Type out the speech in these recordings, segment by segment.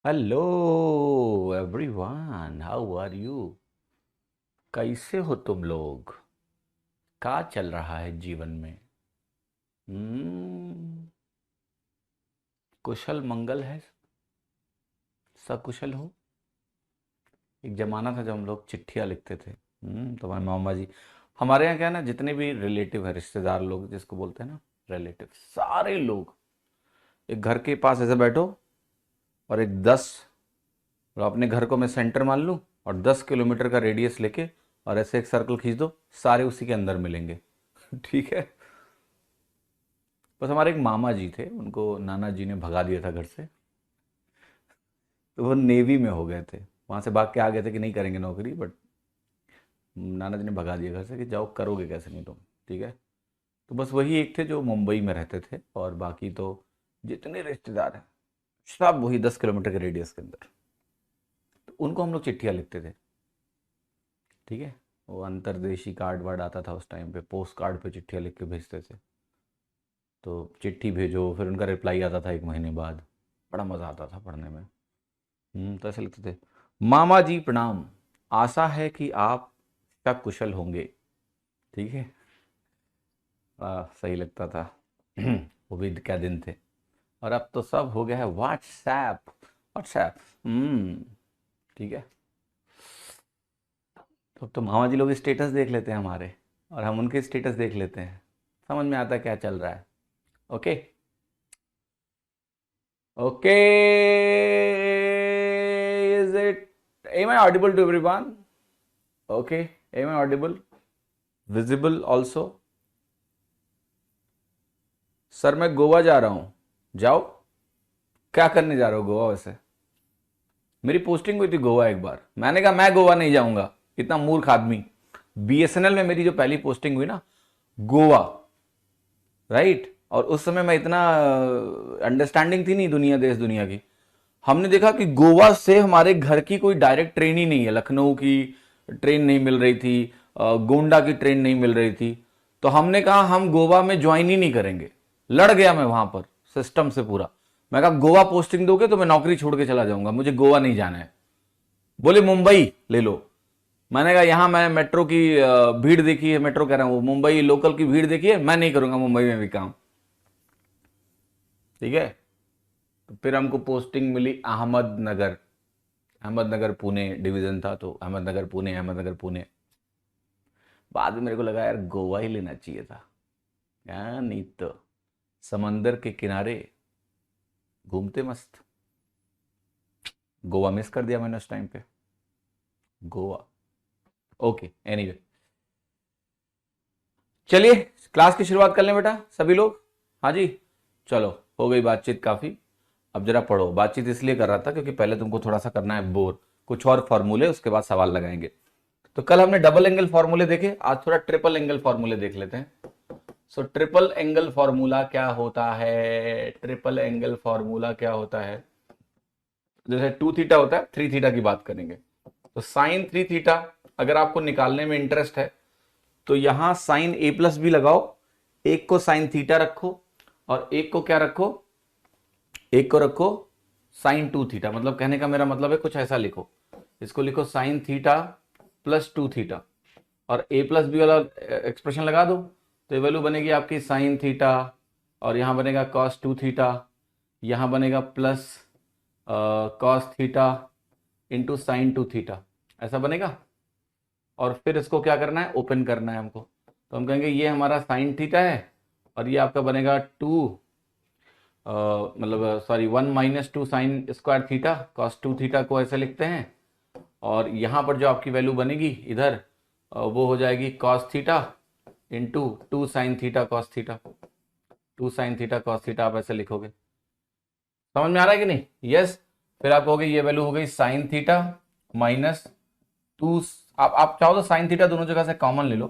Hello everyone, how are you? कैसे हो तुम लोग? क्या चल रहा है जीवन में? हम्म। कुशल मंगल है? सकुशल हो? एक जमाना था जब हम लोग चिट्ठियाँ लिखते थे। तो हमारे मामा जी, हमारे यहाँ क्या है ना, जितने भी रिलेटिव है, रिश्तेदार लोग जिसको बोलते हैं ना, रिलेटिव, सारे लोग एक घर के पास ऐसे बैठो और एक 10, और अपने घर को मैं सेंटर मान लूँ, और 10 किलोमीटर का रेडियस लेके और ऐसे एक सर्कल खींच दो, सारे उसी के अंदर मिलेंगे। ठीक है। बस हमारे एक मामा जी थे, उनको नाना जी ने भगा दिया था घर से। तो वो नेवी में हो गए थे, वहाँ से भाग के आ गए थे कि नहीं करेंगे नौकरी, बट नाना जी ने भगा दिया घर से कि जाओ, करोगे कैसे नहीं तुम। ठीक है। तो बस वही एक थे जो मुंबई में रहते थे, और बाकी तो जितने रिश्तेदार हैं सब वही 10 किलोमीटर के रेडियस के अंदर। तो उनको हम लोग चिट्ठियाँ लिखते थे। ठीक है। वो अंतरदेशी कार्ड वार्ड आता था उस टाइम पे, पोस्ट कार्ड पे चिट्ठियाँ लिख के भेजते थे। तो चिट्ठी भेजो, फिर उनका रिप्लाई आता था 1 महीने बाद। बड़ा मज़ा आता था पढ़ने में। तो ऐसे लिखते थे, मामा जी प्रणाम, आशा है कि आप सब कुशल होंगे। ठीक है। सही लगता था। वो भी क्या दिन थे। और अब तो सब हो गया है व्हाट्सएप। व्हाट्सएप। ठीक है। तो अब तो मामा जी लोग स्टेटस देख लेते हैं हमारे, और हम उनके स्टेटस देख लेते हैं। समझ में आता है क्या चल रहा है। Okay. Okay. Is it, am I audible to everyone? Okay, am I audible? Visible also? Sir मैं गोवा जा रहा हूँ। जाओ। क्या करने जा रहे हो गोवा वैसे? मेरी पोस्टिंग हुई थी गोवा एक बार, मैंने कहा मैं गोवा नहीं जाऊंगा। इतना मूर्ख आदमी। बीएसएनएल में मेरी जो पहली पोस्टिंग हुई ना, गोवा, राइट। और उस समय मैं इतना अंडरस्टैंडिंग थी नहीं दुनिया, देश दुनिया की। हमने देखा कि गोवा से हमारे घर की कोई डायरेक्ट ट्रेन ही नहीं है, लखनऊ की ट्रेन नहीं मिल रही थी, गोंडा की ट्रेन नहीं मिल रही थी। तो हमने कहा हम गोवा में ज्वाइन ही नहीं करेंगे। लड़ गया मैं वहां पर सिस्टम से पूरा। मैं कहा गोवा पोस्टिंग दोगे तो मैं नौकरी छोड़ के चला जाऊंगा, मुझे गोवा नहीं जाना है। बोले मुंबई ले लो। मैंने कहा यहां मैं मेट्रो की भीड़ देखी है, मेट्रो कह रहा हूं, मुंबई लोकल की भीड़ देखी है, मैं नहीं करूंगा मुंबई में भी काम। ठीक है। तो फिर हमको पोस्टिंग मिली अहमदनगर। अहमदनगर पुणे डिवीजन था, तो अहमदनगर पुणे, अहमदनगर पुणे। बाद में मेरे को लगा यार गोवा ही लेना चाहिए था। नहीं तो समंदर के किनारे घूमते मस्त। गोवा मिस कर दिया मैंने उस टाइम पे। गोवा। ओके, एनीवे, चलिए क्लास की शुरुआत कर लें बेटा सभी लोग। हाँ जी। चलो, हो गई बातचीत काफ़ी। अब जरा पढ़ो। बातचीत इसलिए कर रहा था क्योंकि पहले तुमको थोड़ा सा करना है बोर, कुछ और फॉर्मूले, उसके बाद सवाल लगाएंगे। तो कल हमने डबल एंगल फॉर्मूले देखे, आज थोड़ा ट्रिपल एंगल फॉर्मूले देख लेते हैं। सो ट्रिपल एंगल फॉर्मूला क्या होता है? ट्रिपल एंगल फॉर्मूला क्या होता है? जैसे 2 थीटा होता है, 3 थीटा की बात करेंगे। तो साइन 3 थीटा अगर आपको निकालने में इंटरेस्ट है, तो यहां साइन ए प्लस बी लगाओ, एक को साइन थीटा रखो, और एक को क्या रखो, एक को रखो साइन 2 थीटा। मतलब कहने का मेरा मतलब है कुछ ऐसा लिखो, इसको लिखो साइन थीटा प्लस 2 थीटा, और ए प्लस बी वाला एक्सप्रेशन लगा दो। तो ये वैल्यू बनेगी आपकी साइन थीटा, और यहां बनेगा कॉस 2 थीटा, यहां बनेगा plus cos theta into sine 2 theta. ऐसा बनेगा। और फिर इसको क्या करना है, ओपन करना है हमको। तो हम कहेंगे ये हमारा साइन थीटा है, और ये आपका बनेगा 2, मतलब sorry 1 - 2 sine square theta, cos 2 theta को ऐसे लिखते हैं। और यहाँ पर जो आपकी वैल्यू बनेगी इधर, वो हो जाएगी cos theta into 2 sin theta cos theta. 2 sin theta cos theta आप ऐसे लिखोगे। समझ में आ रहा है कि नहीं? यस। फिर आप कहोगे ये वैल्यू हो गई साइन थीटा माइनस 2। आप चाहो तो साइन थीटा दोनों जगह से कॉमन ले लो।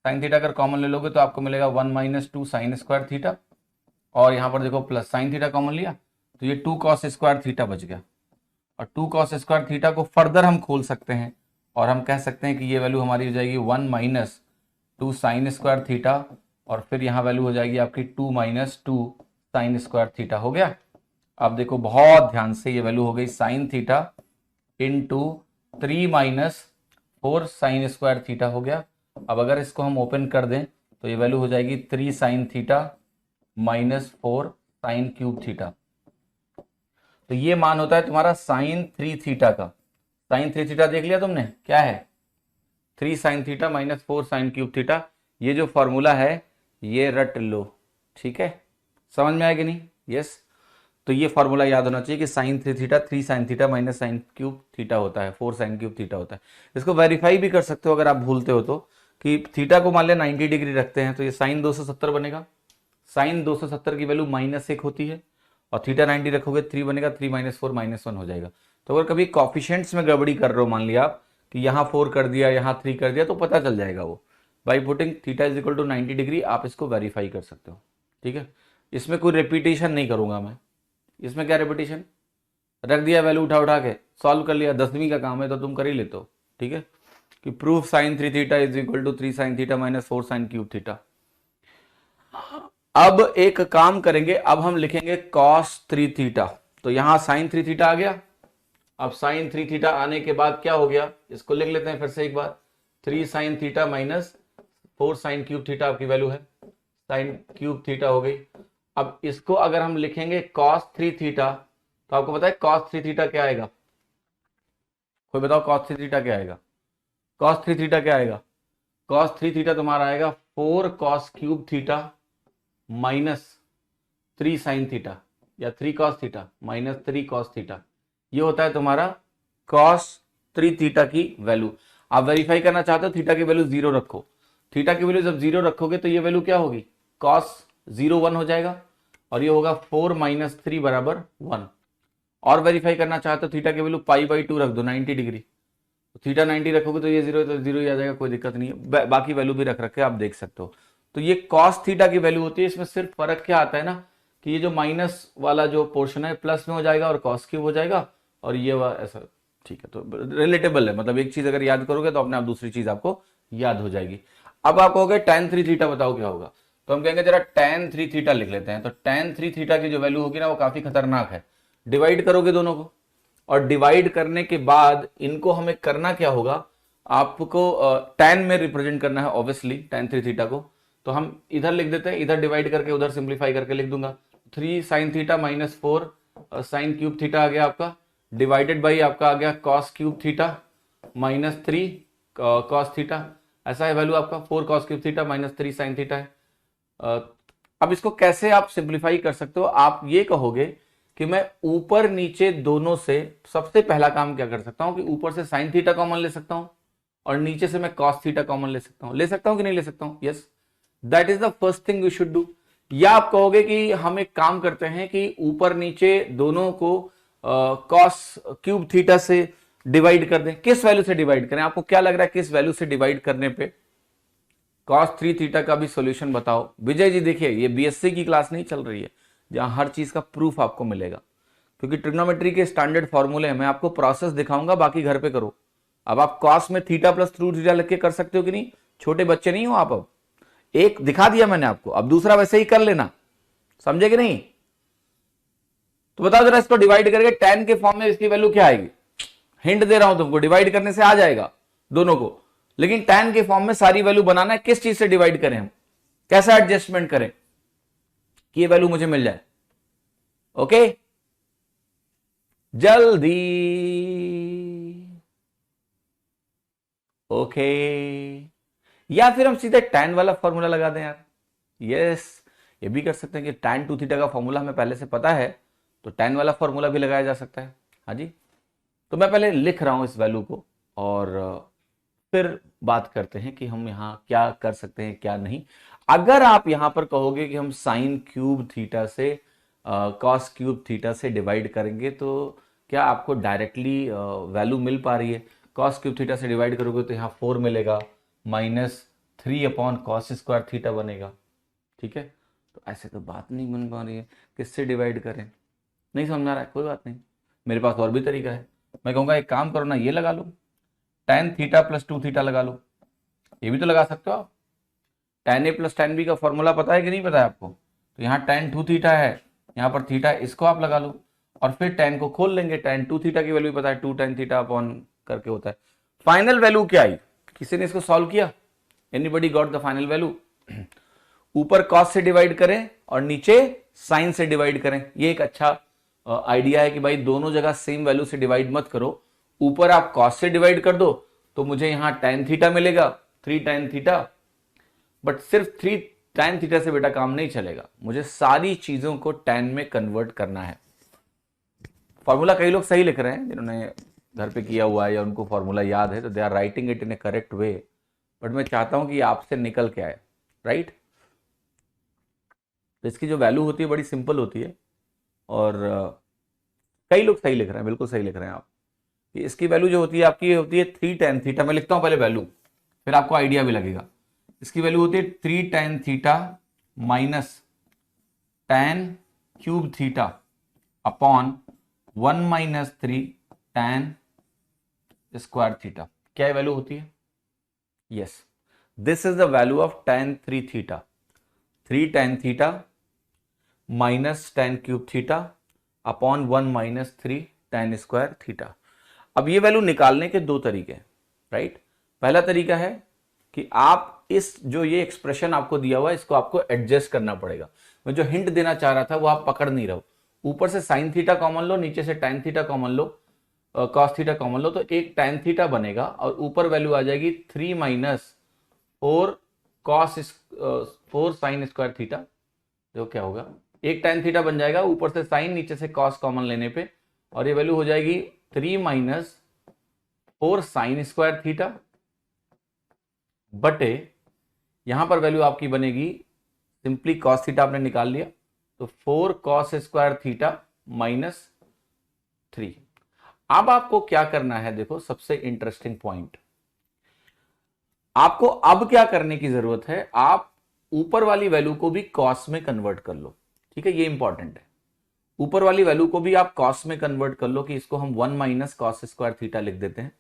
साइन थीटा अगर कॉमन ले लोगे तो आपको मिलेगा 1 - 2 साइन स्क्वायर थीटा, और यहां पर देखो प्लस साइन थीटा कॉमन लिया, तो ये 2 कॉस स्क्वायर थीटा बच गया। और 2 कॉस स्क्वायर थीटा को फर्दर हम खोल सकते हैं, और हम कह सकते हैं कि ये वैल्यू हमारी हो जाएगी 1 - 2 साइन स्क्वायर थीटा, और फिर यहाँ वैल्यू हो जाएगी आपकी 2 - 2 साइन स्क्वायर थीटा। हो गया। अब देखो बहुत ध्यान से, ये वैल्यू हो गई sine theta into 3 - 4 sine square theta हो गया। अब अगर इसको हम ओपन कर दें तो ये वैल्यू हो जाएगी 3 sine theta -4 sine cube theta. तो ये मान होता है तुम्हारा साइन 3 थीटा का। साइन 3 थीटा देख लिया तुमने, क्या है 3 sine theta -4 sine cube theta. ये जो फॉर्मूला है ये रट लो, ठीक है, समझ में आया कि नहीं? यस। तो ये फॉर्मूला याद होना चाहिए कि sine 3 theta 3 sine theta minus sine cube theta होता है, 4 साइन क्यूब थीटा होता है। इसको वेरीफाई भी कर सकते हो अगर आप भूलते हो तो, कि थीटा को मान लिया 90 डिग्री रखते हैं तो ये साइन 270 बनेगा। साइन 270 की वैल्यू -1 होती है और थीटा 90 रखोगे 3 बनेगा, 3 - 4 -1 हो जाएगा। तो अगर कभी कॉफिशिएंट्स में गड़बड़ी कर रहे हो, मान लिया आप कि यहाँ 4 कर दिया यहाँ 3 कर दिया, तो पता चल जाएगा वो। By putting theta is equal to 90 degree आप इसको वेरीफाई कर सकते हो, ठीक है। इसमें कोई रिपीटेशन नहीं करूंगा मैं, इसमें क्या रिपीटेशन, रख दिया वैल्यू उठा उठा के सॉल्व कर लिया, 10वीं का काम है तो तुम कर ही लेते हो, ठीक है। कि proof sine 3 theta is equal to 3 sine theta -4 sine cube theta. अब एक काम करेंगे, अब हम लिखेंगे cos 3 थीटा। तो यहां साइन 3 थीटा आ गया। अब साइन 3 थीटा आने के बाद क्या हो गया, इसको लिख लेते हैं फिर से एक बार, 3 sine theta -4 sine cube theta आपकी वैल्यू है, साइन क्यूब थीटा हो गई। अब इसको अगर हम लिखेंगे cos 3 थीटा, तो आपको पता है cos 3 थीटा क्या आएगा, कोई बताओ cos 3 थीटा क्या आएगा? cos 3 थीटा क्या आएगा? cos 3 थीटा तुम्हारा आएगा 4 cos cube theta -3 sine theta, या 3 cos थीटा -3 cos थीटा। ये होता है तुम्हारा cos 3 थीटा की वैल्यू। आप वेरीफाई करना चाहते हो थीटा की वैल्यू 0 रखो। थीटा की वैल्यू जब 0 रखोगे तो ये वैल्यू क्या होगी, cos 0 1 हो जाएगा और ये होगा 4 - 3 बराबर 1। और वेरीफाई करना चाहते हो थीटा की वैल्यू π/2 रख दो 90 डिग्री। तो थीटा 90 रखोगे तो ये 0 तो 0 ही आ जाएगा, कोई दिक्कत नहीं है। बाकी वैल्यू भी रख रखे आप देख सकते हो। तो ये cos थीटा की वैल्यू होती है। इसमें सिर्फ फर्क क्या आता है ना, कि ये जो माइनस वाला जो पोर्शन है प्लस में हो जाएगा और cos क्यूब हो जाएगा, और ये ऐसा, ठीक है। तो रिलेटेबल है, मतलब एक चीज अगर याद करोगे तो अपने आप दूसरी चीज आपको याद हो जाएगी। अब आप कहोगे tan 3 थीटा बताओ क्या होगा, तो हम कहेंगे जरा tan 3 थीटा लिख लेते हैं। तो tan 3 थीटा की जो वैल्यू होगी ना वो काफी खतरनाक है। डिवाइड करोगे दोनों को, और डिवाइड करने के बाद इनको हमें करना क्या होगा, आपको tan में रिप्रेजेंट करना है ऑब्वियसली tan 3 थीटा को। तो हम इधर लिख देते हैं, इधर डिवाइड करके उधर सिंप्लीफाई करके लिख दूंगा। 3 sine theta -4 sine cube theta आ गया आपका, डिवाइडेड बाई आपका आ गया cos cube theta -3 cos theta. ऐसा है वैल्यू आपका 4 cos cube theta -3 sine theta है। अब इसको कैसे आप सिंप्लीफाई कर सकते हो, आप ये कहोगे कि मैं ऊपर नीचे दोनों से सबसे पहला काम क्या कर सकता हूं कि ऊपर से साइन थीटा कॉमन ले सकता हूं और नीचे से मैं cos थीटा कॉमन ले सकता हूं। ले सकता हूं कि नहीं ले सकता हूं? Yes, that is the first thing you should do. या आप कहोगे कि हम एक काम करते हैं कि ऊपर नीचे दोनों को cos क्यूब थीटा से डिवाइड कर दें। किस वैल्यू से डिवाइड करें, आपको क्या लग रहा है किस वैल्यू से डिवाइड करने पे cos 3 थीटा का भी सॉल्यूशन बताओ। विजय जी देखिए, ये बीएससी की क्लास नहीं चल रही है जहां हर चीज का प्रूफ आपको मिलेगा, क्योंकि ट्रिग्नोमेट्री के स्टैंडर्ड फॉर्मूले हैं। मैं आपको प्रोसेस दिखाऊंगा, बाकी घर पे करो। अब आप cos में थीटा प्लस 2 थीटा लिख के कर सकते हो कि नहीं? छोटे बच्चे नहीं हो आप। अब एक दिखा दिया मैंने आपको, अब दूसरा वैसे ही कर लेना, समझे कि नहीं? तो बताओ जरा, इसको डिवाइड करके tan के फॉर्म में इसकी वैल्यू क्या आएगी? हिंट दे रहा हूं तुमको, डिवाइड करने से आ जाएगा दोनों को, लेकिन tan के फॉर्म में सारी वैल्यू बनाना है। किस चीज से डिवाइड करें हम, कैसा एडजस्टमेंट करें कि ये वैल्यू मुझे मिल जाए? ओके, जल्दी। ओके, या फिर हम सीधे tan वाला फॉर्मूला लगा दें यार। यस, ये भी कर सकते हैं कि tan 2 थीटा का फॉर्मूला हमें पहले से पता है, तो tan वाला फॉर्मूला भी लगाया जा सकता है। हाँ जी, तो मैं पहले लिख रहा हूं इस वैल्यू को और फिर बात करते हैं कि हम यहां क्या कर सकते हैं क्या नहीं। अगर आप यहां पर कहोगे कि हम साइन क्यूब थीटा से कॉस क्यूब थीटा से डिवाइड करेंगे, तो क्या आपको डायरेक्टली वैल्यू मिल पा रही है? कॉस क्यूब थीटा से डिवाइड करोगे तो यहाँ 4 मिलेगा, -3/cos स्क्वायर थीटा बनेगा, ठीक है। तो ऐसे तो बात नहीं बन पा रही है, किससे डिवाइड करें? नहीं समझ आ रहा है, कोई बात नहीं, मेरे पास और भी तरीका है। मैं कहूँगा एक काम करो ना, ये लगा लो, tan थीटा प्लस 2 थीटा लगा लो। ये भी तो लगा सकते हो आप। tan a plus tan b का फॉर्मूला पता है कि नहीं पता है आपको? तो यहाँ tan 2 थीटा है, यहाँ पर थीटा, इसको आप लगा लो। और फिर tan को खोल लेंगे, tan 2 थीटा की वैल्यू पता है, 2 tan थीटा अपॉन करके होता है। फाइनल वैल्यू क्या आई, किसी ने इसको सॉल्व किया? Anybody got the final value? ऊपर cos से डिवाइड करें और नीचे sin से डिवाइड करें। ये एक अच्छा आइडिया है कि भाई दोनों जगह सेम वैल्यू से डिवाइड मत करो, ऊपर आप cos से डिवाइड कर दो तो मुझे यहां tan थीटा मिलेगा, 3 tan थीटा। बट सिर्फ 3 tan थीटा से बेटा काम नहीं चलेगा, मुझे सारी चीजों को tan में कन्वर्ट करना है। फॉर्मूला कई लोग सही लिख रहे हैं जिन्होंने घर पे किया हुआ है या उनको फॉर्मूला याद है, तो they are writing it in a correct way, but मैं चाहता हूं कि आपसे निकल के आए, राइट? तो इसकी जो वैल्यू होती है बड़ी सिंपल होती है, और कई लोग सही लिख रहे हैं, बिल्कुल सही लिख रहे हैं आप। इसकी वैल्यू जो होती है आपकी होती है 3 tan थीटा। मैं लिखता हूं पहले वैल्यू, फिर आपको आइडिया भी लगेगा। इसकी वैल्यू होती है 3 tan theta minus tan cube theta upon 1 minus 3 tan square theta. क्या वैल्यू होती है? Yes, this is the value of tan 3 theta. 3 tan theta minus tan cube theta upon 1 minus 3 tan square theta. अब ये value निकालने के दो तरीके हैं, राइट? पहला तरीका है कि आप इस जो ये एक्सप्रेशन आपको दिया हुआ है इसको आपको एडजस्ट करना पड़ेगा। मैं जो हिंट देना चाह रहा था वो आप पकड़ नहीं रहो। ऊपर से साइन थीटा कॉमन लो, नीचे से tan थीटा कॉमन लो, कॉस थीटा कॉमन लो, तो एक tan थीटा बनेगा और ऊपर वैल्यू आ जाएगी 3 minus 4 cos 4 sine square theta. देखो क्या होगा, एक tan थीटा बन जाएगा, ऊपर से साइन नीचे से कॉस कॉमन लेने पे, और ये वैल्यू हो जाएगी 3 माइनस 4 साइन स्क्वायर थीटा बटे यहां पर वैल्यू आपकी बनेगी सिंपली कॉस थीटा आपने निकाल लिया तो 4 कॉस स्क्वायर थीटा माइनस 3। अब आपको क्या करना है, देखो सबसे इंटरेस्टिंग पॉइंट, आपको अब क्या करने की जरूरत है, आप ऊपर वाली वैल्यू को भी कॉस में कन्वर्ट कर लो। ठीक है, ये इंपॉर्टेंट है। ऊपर वाली वैल्यू को भी आप कॉस में कन्वर्ट कर लो, कि इसको हम 1 माइनस कॉस स्क्वायर थीटा लिख देते हैं।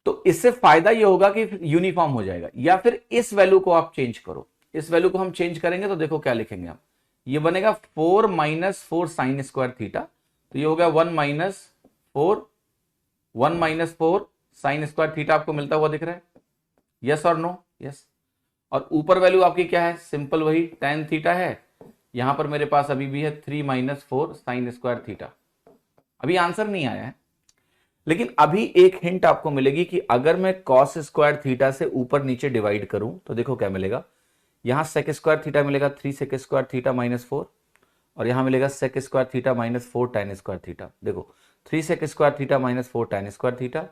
तो इससे फायदा ये होगा कि यूनिफॉर्म हो जाएगा। या फिर इस वैल्यू को आप चेंज करो, इस वैल्यू को हम चेंज करेंगे तो देखो क्या लिखेंगे आप, ये बनेगा 4 माइनस 4 साइन स्क्वायर थीटा, तो ये हो गया 1 माइनस 4 साइन स्क्वायर थीटा आपको मिलता हुआ दिख रहा है, यस और नो? यस। और ऊपर वैल्यू आपकी क्या है, सिंपल वही tan थीटा है, यहां पर मेरे पास अभी भी है 3 माइनस 4 साइन स्क्वायर थीटा। अभी आंसर नहीं आया है, लेकिन अभी एक हिंट आपको मिलेगी कि अगर मैं कॉस स्क्वायर थीटा से ऊपर नीचे डिवाइड करूं तो देखो क्या मिलेगा, यहां सेक स्क्वायर थीटा मिलेगा 3 सेक स्क्वायर थीटा माइनस 4, और यहां मिलेगा sec square theta minus 4 tan square theta. देखो 3 sec square theta minus 4 tan square theta,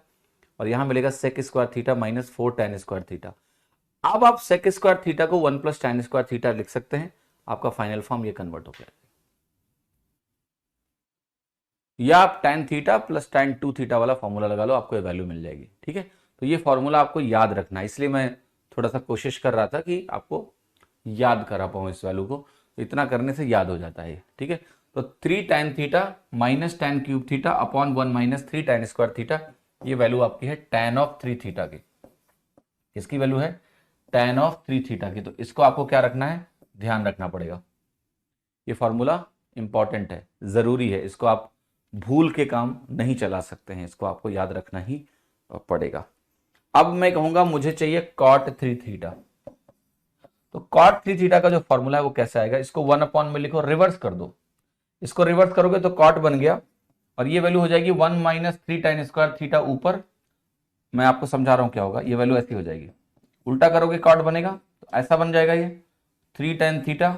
और यहां मिलेगा sec square theta minus 4 tan square theta. अब आप सेक स्क्वायर थीटा को 1 प्लस tan स्क्वायर थीटा लिख सकते हैं, आपका फाइनल फॉर्म ये कन्वर्ट हो गया। या आप tan theta plus tan 2 theta वाला फॉर्मूला लगा लो, आपको ये वैल्यू मिल जाएगी। ठीक है, तो ये फॉर्मूला आपको याद रखना है, इसलिए मैं थोड़ा सा कोशिश कर रहा था कि आपको याद करा पाऊँ इस वैल्यू को, तो इतना करने से याद हो जाता है। ठीक है, तो 3 tan theta minus tan cube theta upon 1 minus 3 tan square theta, ये वैल्यू आपकी है tan ऑफ 3 थीटा की। इसकी वैल्यू है tan ऑफ 3 थीटा की, तो इसको आपको क्या रखना है, ध्यान रखना पड़ेगा। ये फॉर्मूला इंपॉर्टेंट है, जरूरी है, इसको आप भूल के काम नहीं चला सकते हैं, इसको आपको याद रखना ही पड़ेगा। अब मैं कहूंगा मुझे चाहिए cot 3 थीटा, तो cot 3 थीटा का जो फॉर्मूला है वो कैसे आएगा, इसको 1 अपॉन में लिखो, रिवर्स कर दो, इसको रिवर्स करोगे तो cot बन गया, और ये वैल्यू हो जाएगी 1 माइनस 3 tan स्क्वायर थीटा ऊपर। मैं आपको समझा रहा हूं क्या होगा, ये वैल्यू ऐसी हो जाएगी, उल्टा करोगे cot बनेगा, तो ऐसा बन जाएगा ये 3 tan theta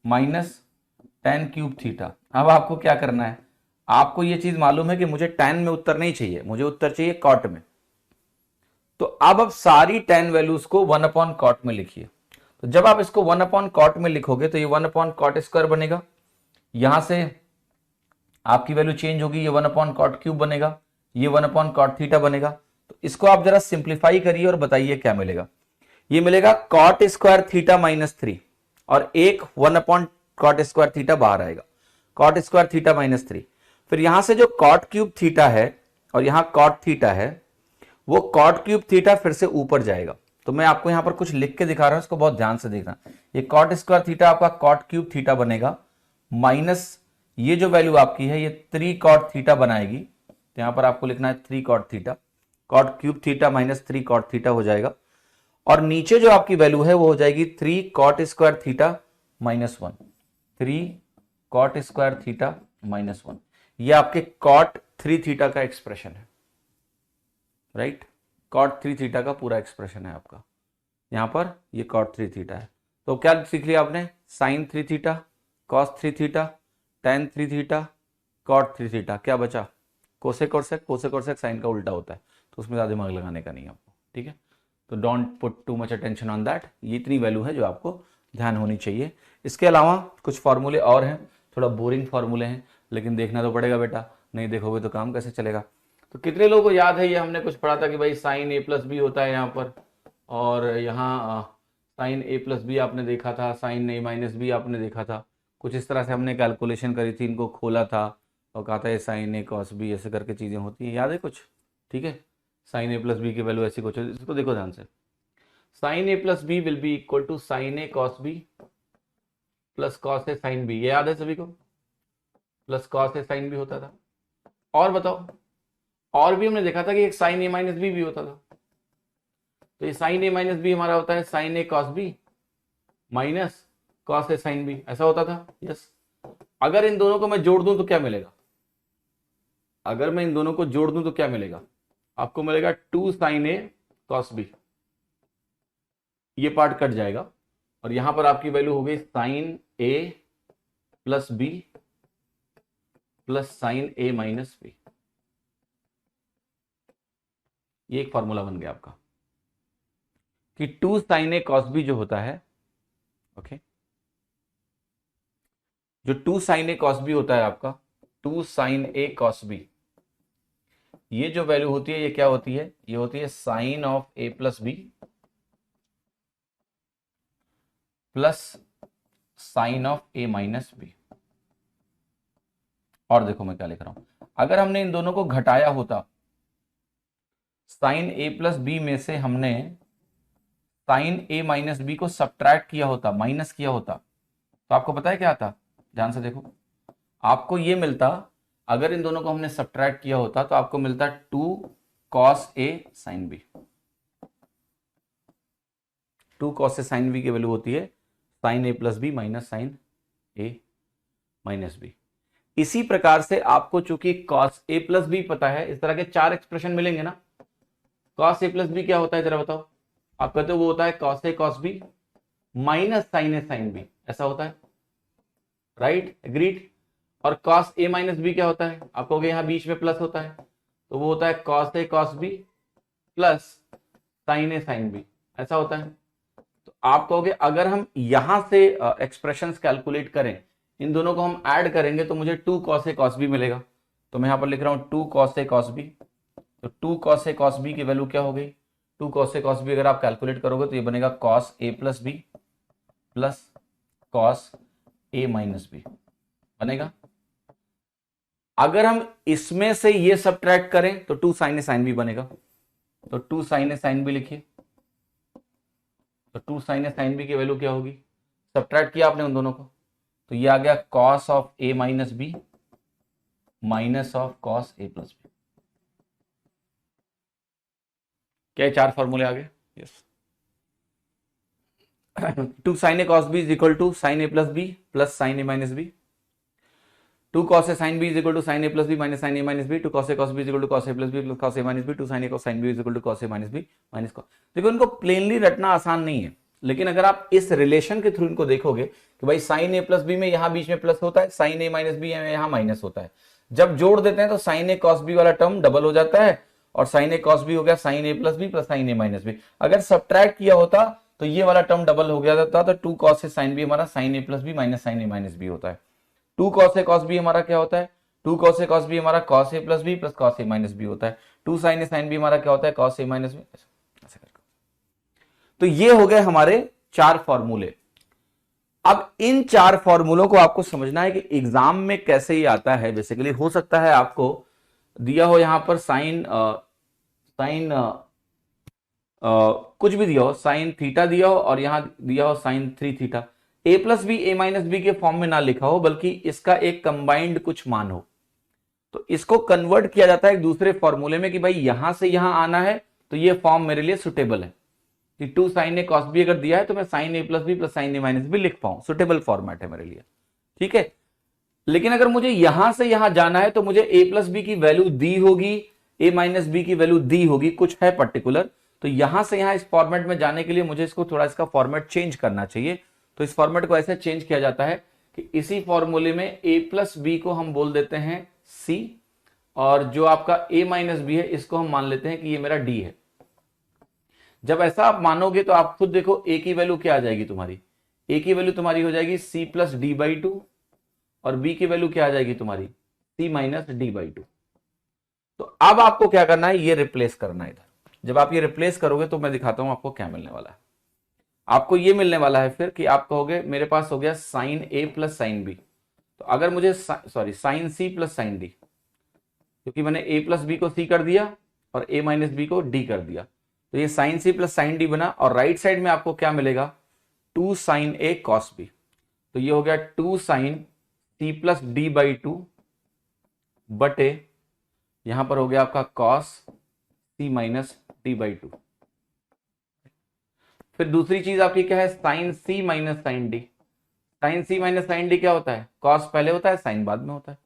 minus tan cube theta. अब आपको क्या करना है, आपको ये चीज मालूम है कि मुझे tan में उत्तर नहीं चाहिए, मुझे उत्तर चाहिए cot में। तो अब आप सारी tan वैल्यूज को 1 अपॉन cot में लिखिए। तो जब आप इसको 1 अपॉन cot में लिखोगे तो ये 1 अपॉन cot स्क्वायर बनेगा, यहां से आपकी वैल्यू चेंज होगी, ये 1 अपॉन cot क्यूब बनेगा, ये 1 अपॉन cot थीटा बनेगा। तो इसको आप जरा सिंप्लीफाई करिए और बताइए क्या मिलेगा। ये मिलेगा cot स्क्वायर थीटा माइनस 3, और एक 1 अपॉन cot स्क्वायर थीटा बाहर आएगा, cot स्क्वायर थीटा माइनस 3। फिर यहां से जो cot क्यूब थीटा है और यहां cot थीटा है, वो cot क्यूब थीटा फिर से ऊपर जाएगा। तो मैं आपको यहां पर कुछ लिख के दिखा रहा हूं, इसको बहुत ध्यान से देखना। ये cot स्क्वायर थीटा आपका cot क्यूब थीटा बनेगा, माइनस ये जो वैल्यू आपकी है ये 3 कॉट थीटा बनाएगी, तो यहां पर आपको लिखना है 3 cot theta, cot cube theta minus 3 cot theta हो जाएगा। और नीचे जो आपकी वैल्यू है वो हो जाएगी 3 cot square theta minus 1, 3 cot square theta minus 1। ये आपके कॉट 3 थीटा का एक्सप्रेशन है, राइट। कॉट 3 थीटा का पूरा एक्सप्रेशन है आपका, यहां पर ये कॉट 3 थीटा है। तो क्या सीख लिया आपने, sine 3 theta, cos 3 theta, tan 3 theta, cot 3 theta. क्या बचा, कोसेक और सेक। कोसेक और सेक साइन का उल्टा होता है, तो उसमें ज़्यादा दिमाग लगाने का नहीं है आपको, ठीक है। तो don't put too much attention on that. ये इतनी वैल्यू है जो आपको ध्यान होनी चाहिए। इसके अलावा कुछ फार्मूले और हैं, थोड़ा बोरिंग फार्मूले हैं, लेकिन देखना तो पड़ेगा बेटा, नहीं देखोगे तो काम कैसे चलेगा। तो कितने लोगों को याद है, ये हमने कुछ पढ़ा था कि भाई साइन ए प्लस बी होता है यहाँ पर, और यहाँ साइन ए प्लस बी आपने देखा था, साइन ए माइनस बी आपने देखा था। कुछ इस तरह से हमने कैलकुलेशन करी थी, इनको खोला था और कहा था ये साइन ए कॉस बी, ऐसे करके चीज़ें होती हैं, याद है कुछ, ठीक है। साइन ए प्लस बी की वैल्यू ऐसी कुछ है, इसको देखो ध्यान से। Sine A plus B will be equal to sine A cos B plus cos A sine B, ये याद है सभी को, plus cos A sine B होता था। और बताओ, और भी हमने देखा था कि एक साइन ए माइनस बी भी होता था। तो ये साइन ए माइनस बी हमारा होता है sine A cos B minus cos A sine B, ऐसा होता था, यस। अगर इन दोनों को मैं जोड़ दूं तो क्या मिलेगा, अगर मैं इन दोनों को जोड़ दूं तो क्या मिलेगा, आपको मिलेगा 2 साइन ए कॉस बी, ये पार्ट कट जाएगा और यहां पर आपकी वैल्यू हो गई sign A plus B plus sine A minus B. ये एक फॉर्मूला बन गया आपका कि 2 साइन ए कॉस बी जो होता है, ओके, जो 2 साइन ए कॉस बी होता है आपका, 2 साइन ए कॉस बी, ये जो वैल्यू होती है ये क्या होती है, ये होती है sine of A plus B plus sine of A minus B. और देखो मैं क्या लिख रहा हूं, अगर हमने इन दोनों को घटाया होता, साइन ए प्लस बी में से हमने साइन ए माइनस बी को सब्ट्रैक्ट किया होता, माइनस किया होता, तो आपको पता है क्या आता, ध्यान से देखो, आपको ये मिलता, अगर इन दोनों को हमने सब्ट्रैक्ट किया होता तो आपको मिलता 2 cos A sine B. 2 cos A sine B की वैल्यू होती है sine A plus B minus sign A minus B. इसी प्रकार से आपको चूंकि कॉस ए प्लस बी पता है, इस तरह के 4 एक्सप्रेशन मिलेंगे ना। कॉस ए प्लस बी क्या होता है जरा बताओ, आप कहते हो वो होता है cos A cos B minus sign A sine B, ऐसा होता है, राइट, एग्रीड। और कॉस ए माइनस बी क्या होता है, आप कहोगे यहां बीच में प्लस होता है, तो वो होता है cos A cos B plus sine A sine B, ऐसा होता है। तो आप कहोगे अगर हम यहां से एक्सप्रेशंस कैलकुलेट करें, इन दोनों को हम ऐड करेंगे तो मुझे 2 कॉस ए कॉस बी मिलेगा। तो मैं यहां पर लिख रहा हूं 2 कॉस ए कॉस बी। तो 2 कॉस ए कॉस बी की वैल्यू क्या हो गई, 2 कॉस ए कॉस बी अगर आप कैलकुलेट करोगे तो ये बनेगा cos A plus B plus cos A minus B बनेगा। अगर हम इसमें से ये सब्ट्रैक्ट करें तो 2 साइन ए साइन बी बनेगा। तो 2 साइन ए साइन बी लिखिए, तो 2 साइन ए साइन बी की वैल्यू क्या होगी, सब्ट्रैक्ट किया आपने उन दोनों को, तो ये आ गया cos of A minus B minus of cos A plus B. क्या 4 फॉर्मूले आ गए, yes. 2 sine A cos B is equal to sine A plus B plus sine A minus B. 2 cos a sin b is equal to sin a plus b minus sin a minus b। 2 cos a cos b is equal to cos a plus b plus cos a minus b। 2 sin a cos sin b is equal to cos a minus b minus cos। देखो इनको plainly रटना आसान नहीं है, लेकिन अगर आप इस रिलेशन के थ्रू इनको देखोगे कि भाई sin a प्लस b में यहां बीच में प्लस होता है, sin a माइनस b में यहां माइनस होता है, जब जोड़ देते हैं तो sin a cos b वाला टर्म डबल हो जाता है और sin a cos b हो गया sin a plus b plus sin a minus b। अगर सब्ट्रैक्ट किया होता तो ये वाला टर्म डबल हो गया था, तो 2 cos a sin b हमारा sin a plus b minus sin a minus b होता है। 2 cos a cos b हमारा क्या होता है, 2 cos a cos b हमारा cos a plus B plus cos a minus B होता है। 2 sin a sin b हमारा क्या होता है, cos a माइनस बी, ऐसे करके। तो ये हो गए हमारे 4 फॉर्मूले। अब इन 4 फॉर्मूलों को आपको समझना है कि एग्जाम में कैसे ये आता है। बेसिकली हो सकता है आपको दिया हो यहां पर साइन कुछ भी दिया हो, साइन थीटा दिया हो और यहां दिया हो साइन 3 थीटा। ए प्लस बी ए माइनस बी के फॉर्म में ना लिखा हो, बल्कि इसका एक कंबाइंड कुछ मान हो, तो इसको कन्वर्ट किया जाता है एक दूसरे फॉर्मूले में कि भाई यहां से यहां आना है तो ये फॉर्म मेरे लिए सुटेबल है कि 2 sin a cos b अगर दिया है तो मैं sin a plus B plus sin a minus B लिख पाऊं, सुटेबल फॉर्मेट है मेरे लिए, ठीक है। लेकिन अगर मुझे यहां से यहां जाना है तो मुझे a प्लस बी की वैल्यू दी होगी, a माइनस बी की वैल्यू दी होगी, कुछ है पर्टिकुलर, तो यहां से यहां इस फॉर्मेट में जाने के लिए मुझे इसको थोड़ा इसका फॉर्मेट चेंज करना चाहिए। तो इस फॉर्मेट को ऐसे चेंज किया जाता है कि इसी फॉर्मूले में a प्लस बी को हम बोल देते हैं c, और जो आपका a माइनस बी है इसको हम मान लेते हैं कि ये मेरा d है। जब ऐसा आप मानोगे तो आप खुद देखो a की वैल्यू क्या आ जाएगी तुम्हारी, a की वैल्यू तुम्हारी हो जाएगी c plus D by to, और b की वैल्यू क्या आ जाएगी तुम्हारी c minus D by to. तो अब आपको क्या करना है, ये रिप्लेस करना है इधर। जब आप ये रिप्लेस करोगे तो मैं दिखाता हूं आपको क्या मिलने वाला है। आपको ये मिलने वाला है फिर कि आप कहोगे मेरे पास हो गया sine a plus sine B, तो अगर मुझे sine c plus sine D, क्योंकि मैंने a प्लस बी को c कर दिया और a माइनस बी को d कर दिया, तो ये sine c plus sine D बना, और राइट साइड में आपको क्या मिलेगा 2 साइन a कॉस b, तो ये हो गया 2 sine c plus D by two बटे यहां पर हो गया आपका cos c minus D by two. फिर दूसरी चीज आपकी क्या है, sine c minus sine D. Sine c minus sine D क्या होता है, कॉस पहले होता है साइन बाद में होता है,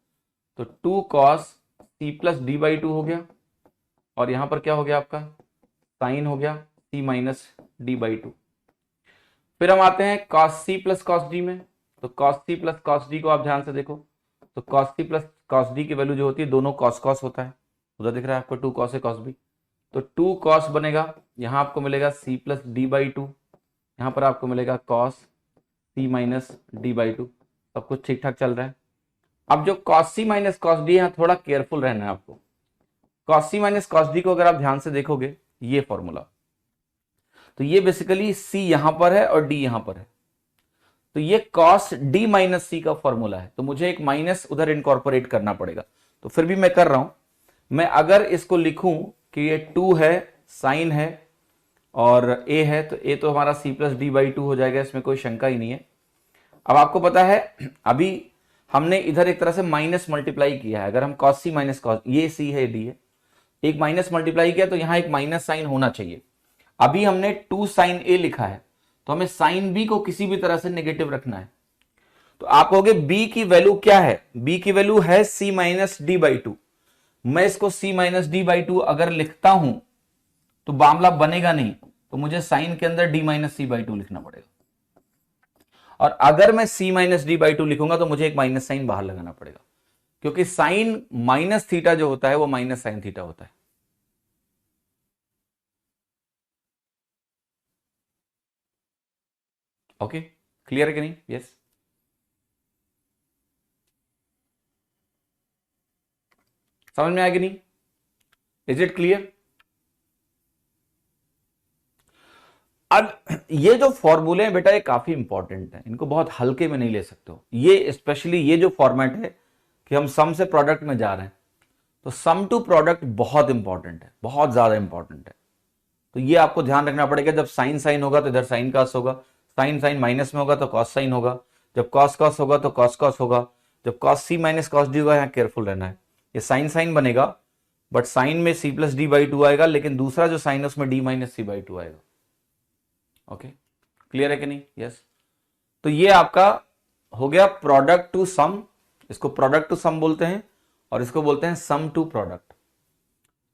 तो 2 cos c plus D by to हो गया, और यहां पर क्या हो गया आपका साइन हो गया c minus D by two. फिर हम आते हैं cos c plus cos d में, तो cos c plus cos d को आप ध्यान से देखो, तो cos c plus cos d की वैल्यू जो होती है दोनों cos cos होता है, उधर दिख रहा है आपको 2 cos a cos b, तो 2 cos बनेगा, यहां आपको मिलेगा c plus D by to, यहां पर आपको मिलेगा cos c minus D by to. सब कुछ ठीक ठाक चल रहा है। अब जो cos c minus cos d, यहां थोड़ा केयरफुल रहना है आपको। cos c minus cos d को अगर आप ध्यान से देखोगे ये फॉर्मूला, तो ये बेसिकली c यहां पर है और d यहां पर है, तो ये cos d माइनस सी का फॉर्मूला है, तो मुझे एक माइनस उधर इनकॉर्पोरेट करना पड़ेगा, तो फिर भी मैं कर रहा हूं। मैं अगर इसको लिखूं कि ये 2 है, साइन है और a है, तो a तो हमारा c plus D by to हो जाएगा, इसमें कोई शंका ही नहीं है। अब आपको पता है अभी हमने इधर एक तरह से माइनस मल्टीप्लाई किया है, अगर हम cos c माइनस cos, ये c है d है, एक माइनस मल्टीप्लाई किया तो यहां एक माइनस साइन होना चाहिए। अभी हमने 2 साइन a लिखा है, तो हमें साइन b को किसी भी तरह से नेगेटिव रखना है, तो आप कहोगे b की वैल्यू क्या है, b की वैल्यू है c minus D by to. मैं इसको c minus D by to अगर लिखता हूं तो मामला बनेगा नहीं, तो मुझे साइन के अंदर d minus C by two लिखना पड़ेगा, और अगर मैं c minus D by two लिखूंगा तो मुझे एक माइनस साइन बाहर लगाना पड़ेगा, क्योंकि साइन माइनस थीटा जो होता है वो माइनस साइन थीटा होता है। ओके, क्लियर है कि नहीं? यस, समझ में आएगी नहीं? Is it clear? अब ये जो फॉर्मूले हैं बेटा ये काफी इंपॉर्टेंट है, इनको बहुत हल्के में नहीं ले सकते हो। ये स्पेशली ये जो फॉर्मेट है कि हम सम से प्रोडक्ट में जा रहे हैं, तो सम टू प्रोडक्ट बहुत इंपॉर्टेंट है, बहुत ज्यादा इंपॉर्टेंट है। तो ये आपको ध्यान रखना पड़ेगा, जब साइन साइन होगा तो इधर साइन कॉस होगा, साइन साइन माइनस में होगा तो कॉस साइन होगा, जब कॉस कॉस होगा तो कॉस कॉस होगा, जब cos C minus cos D होगा, यहाँ केयरफुल रहना है। ये साइन साइन बनेगा, बट साइन में C plus D by two आएगा, लेकिन दूसरा जो साइन है उसमें D minus C by two आएगा। ओके, क्लियर है कि नहीं? यस। तो ये आपका हो गया प्रोडक्ट टू सम, इसको प्रोडक्ट टू सम बोलते हैं, और इसको बोलते हैं सम टू प्रोडक्ट।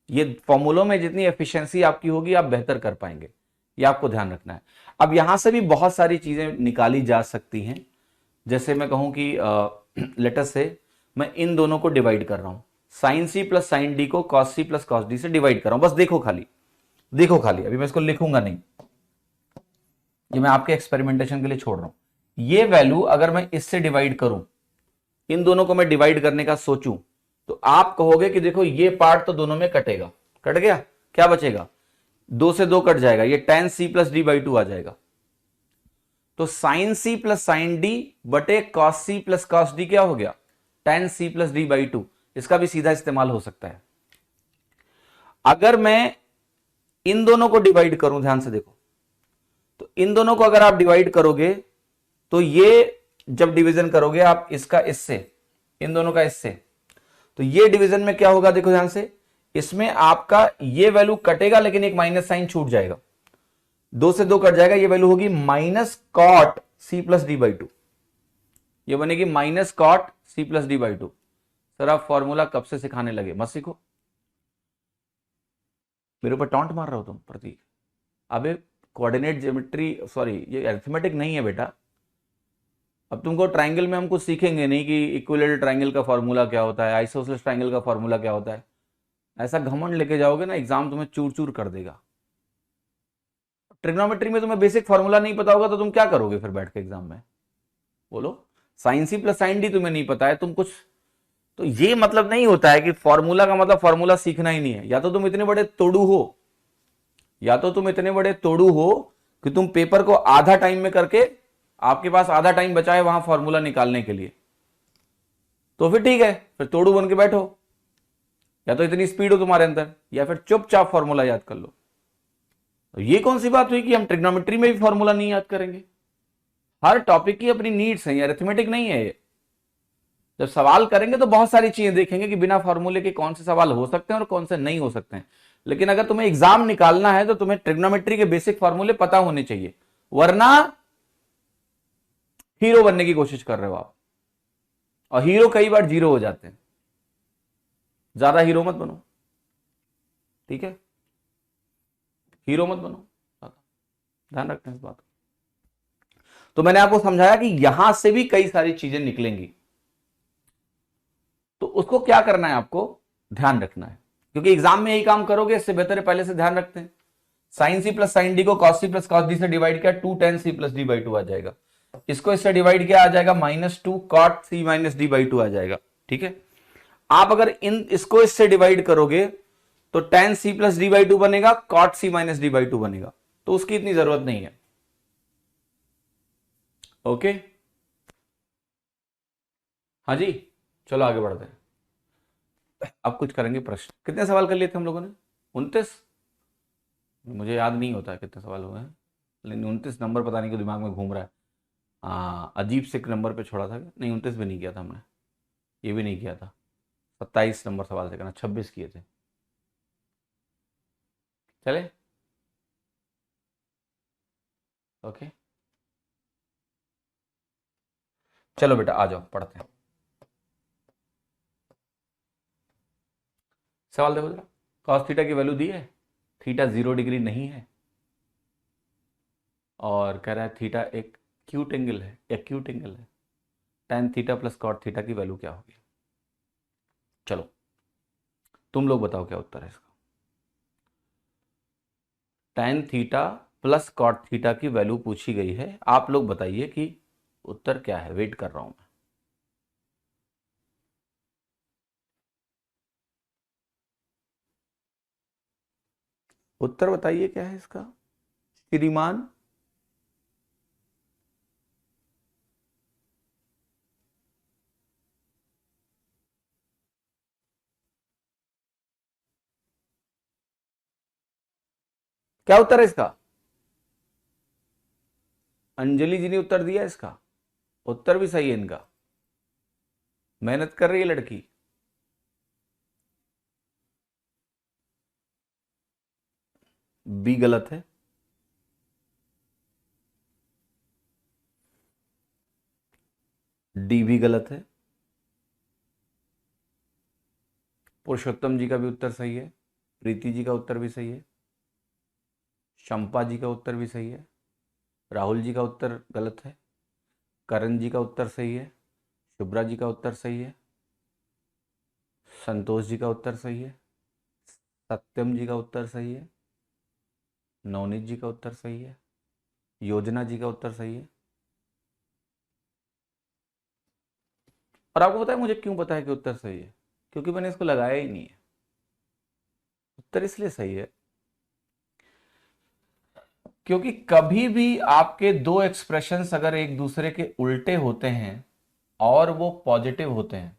ये फॉर्मूलों में जितनी एफिशिएंसी आपकी होगी आप बेहतर कर पाएंगे, ये आपको ध्यान रखना है। अब यहां से भी बहुत सारी चीजें निकाली जा सकती हैं, जैसे मैं कहूं कि लेटर से मैं इन दोनों को डिवाइड कर रहा हूं, sine C plus sine D को cos C plus cos D से डिवाइड कर रहा हूं। बस देखो खाली, देखो खाली, अभी मैं इसको लिखूंगा नहीं, ये मैं आपके एक्सपेरिमेंटेशन के लिए छोड़ रहा हूं। ये वैल्यू अगर मैं इससे डिवाइड करूं, इन दोनों को मैं डिवाइड करने का सोचूं, तो आप कहोगे कि देखो ये पार्ट तो दोनों में कटेगा, कट गया, क्या बचेगा, 2 से 2 कट जाएगा, ये tan c plus D by two आ जाएगा। तो sine c plus sine D बटे cos c plus cos D क्या हो गया, tan c plus D by two. इसका भी सीधा इस्तेमाल हो सकता है। अगर मैं इन दोनों को डिवाइड करूं, ध्यान से देखो, तो इन दोनों को अगर आप डिवाइड करोगे तो ये जब डिवीजन करोगे आप इसका इससे, इन दोनों का इससे, तो ये डिवीजन में क्या होगा देखो ध्यान से, इसमें आपका ये वैल्यू कटेगा लेकिन एक माइनस साइन छूट जाएगा, 2 से 2 कट जाएगा, ये वैल्यू होगी minus cot C plus D by two, ये बनेगी minus cot C plus D by two. Sir आप फॉर्मूला कब से सिखाने लगे? मत सीखो, मेरे ऊपर टॉन्ट मार रहे हो तुम प्रतीक। अबे कोऑर्डिनेट ज्योमेट्री, सॉरी ये अरिथमेटिक नहीं है बेटा। अब तुमको ट्राइंगल में हम कुछ सीखेंगे नहीं कि इक्विलेटरल ट्राइंगल का फॉर्मूला क्या होता है, आइसोसेलेस ट्राइंगल का फॉर्मूला क्या होता है। ऐसा घमंड लेके जाओगे ना, एग्जाम तुम्हें चूर चूर कर देगा। ट्रिग्नोमेट्री में तुम्हें बेसिक फॉर्मूला नहीं पता होगा तो तुम क्या करोगे फिर बैठ के एग्जाम में? बोलो। Sine C plus sine D तुम्हें नहीं पता है, तुम कुछ, तो ये मतलब नहीं होता है कि फॉर्मूला का मतलब फॉर्मूला सीखना ही नहीं है। या तो तुम इतने बड़े तोड़ू हो, या तो तुम इतने बड़े तोड़ू हो कि तुम पेपर को आधा टाइम में करके, आपके पास आधा टाइम बचा है वहां फॉर्मूला निकालने के लिए, तो फिर ठीक है, फिर तोड़ू बन के बैठो। या तो इतनी स्पीड हो तुम्हारे अंदर, या फिर चुपचाप फॉर्मूला याद कर लो। तो ये कौन सी बात हुई कि हम ट्रिग्नोमेट्री में भी फॉर्मूला नहीं याद करेंगे? हर टॉपिक की अपनी नीड्स हैं, अरिथमेटिक नहीं है ये। जब सवाल करेंगे तो बहुत सारी चीजें देखेंगे कि बिना फॉर्मूले के कौन से सवाल हो सकते हैं और कौन से नहीं हो सकते हैं। लेकिन अगर तुम्हें एग्जाम निकालना है तो तुम्हें ट्रिग्नोमेट्री के बेसिक फॉर्मूले पता होने चाहिए, वरना हीरो बनने की कोशिश कर रहे हो आप, और हीरो कई बार जीरो हो जाते हैं। ज्यादा हीरो मत बनो, ठीक है? हीरो मत बनो, ध्यान रखते हैं इस बात। तो मैंने आपको समझाया कि यहां से भी कई सारी चीजें निकलेंगी, तो उसको क्या करना है, आपको ध्यान रखना है, क्योंकि एग्जाम में यही काम करोगे, इससे बेहतर है पहले से ध्यान रखते हैं। Sine C plus sine D को cos C plus cos D से डिवाइड किया, 2 tan C plus D by two आ जाएगा। इसको इससे डिवाइड किया, आ जाएगा -2 cot C minus D by two आ जाएगा, ठीक है? आप अगर इसको इससे डिवाइड करोगे तो tan C plus D by two बनेगा, cot C minus D by two बनेगा, तो उसकी इतनी जरूरत नहीं है। ओके, हाँ जी, चलो आगे बढ़ते हैं। अब कुछ करेंगे प्रश्न। कितने सवाल कर लिए थे हम लोगों ने? 29? मुझे याद नहीं होता है कितने सवाल हुए हैं, लेकिन 29 नंबर पता नहीं क्यों दिमाग में घूम रहा है। अजीब से एक नंबर पे छोड़ा था, नहीं 29 भी नहीं किया था हमने, ये भी नहीं किया था। 27 नंबर सवाल से करना, 26 किए थे। चले, ओके, चलो बेटा आ जाओ पढ़ते हैं। सवाल देखो जरा, कॉस थीटा की वैल्यू दी है, थीटा 0 डिग्री नहीं है, और कह रहा है थीटा एक एक्यूट एंगल है, एक्यूट एंगल है, tan theta plus cot theta की वैल्यू क्या होगी? चलो तुम लोग बताओ क्या उत्तर है इसका। tan theta plus cot theta की वैल्यू पूछी गई है, आप लोग बताइए कि उत्तर क्या है। वेट कर रहा हूं मैं। उत्तर बताइए क्या है इसका श्रीमान। क्या उत्तर है इसका? अंजलि जी ने उत्तर दिया इसका, उत्तर भी सही है इनका, मेहनत कर रही है लड़की। बी गलत है, डी भी गलत है, पुरुषोत्तम जी का भी उत्तर सही है, प्रीति जी का उत्तर भी सही है, शंपा जी का उत्तर भी सही है, राहुल जी का उत्तर गलत है, करण जी का उत्तर सही है, शुभ्रा जी का उत्तर सही है, संतोष जी का उत्तर सही है, सत्यम जी का उत्तर सही है, नवनीत जी का उत्तर सही है, योजना जी का उत्तर सही है। और आपको पता है मुझे क्यों पता है कि उत्तर सही है? क्योंकि मैंने इसको लगाया ही नहीं है। उत्तर इसलिए सही है क्योंकि कभी भी आपके दो एक्सप्रेशंस अगर एक दूसरे के उल्टे होते हैं और वो पॉजिटिव होते हैं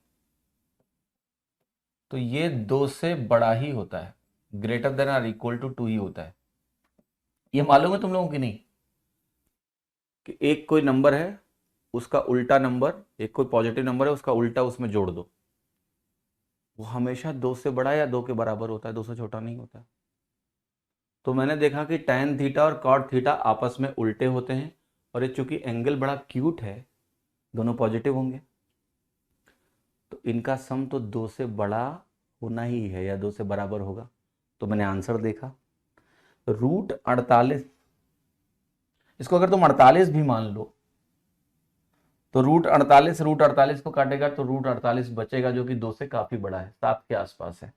तो ये 2 से बड़ा ही होता है, greater than or equal to 2 ही होता है। ये मालूम है तुम लोगों की नहीं कि एक कोई नंबर है उसका उल्टा नंबर, एक कोई पॉजिटिव नंबर है उसका उल्टा उसमें जोड़ दो, वो हमेशा 2 से बड़ा या 2 के बराबर होता है, 2 से छोटा नहीं होता। तो मैंने देखा कि tan थीटा और cot थीटा आपस में उल्टे होते हैं, और ये चूंकि एंगल बड़ा क्यूट है, दोनों पॉजिटिव होंगे, तो इनका सम तो 2 से बड़ा होना ही है या 2 से बराबर होगा। तो मैंने आंसर देखा, √48, इसको अगर तुम 48 भी मान लो तो √48 को काटेगा तो √48 बचेगा, जो कि 2 से काफी बड़ा है, 7 के आसपास है।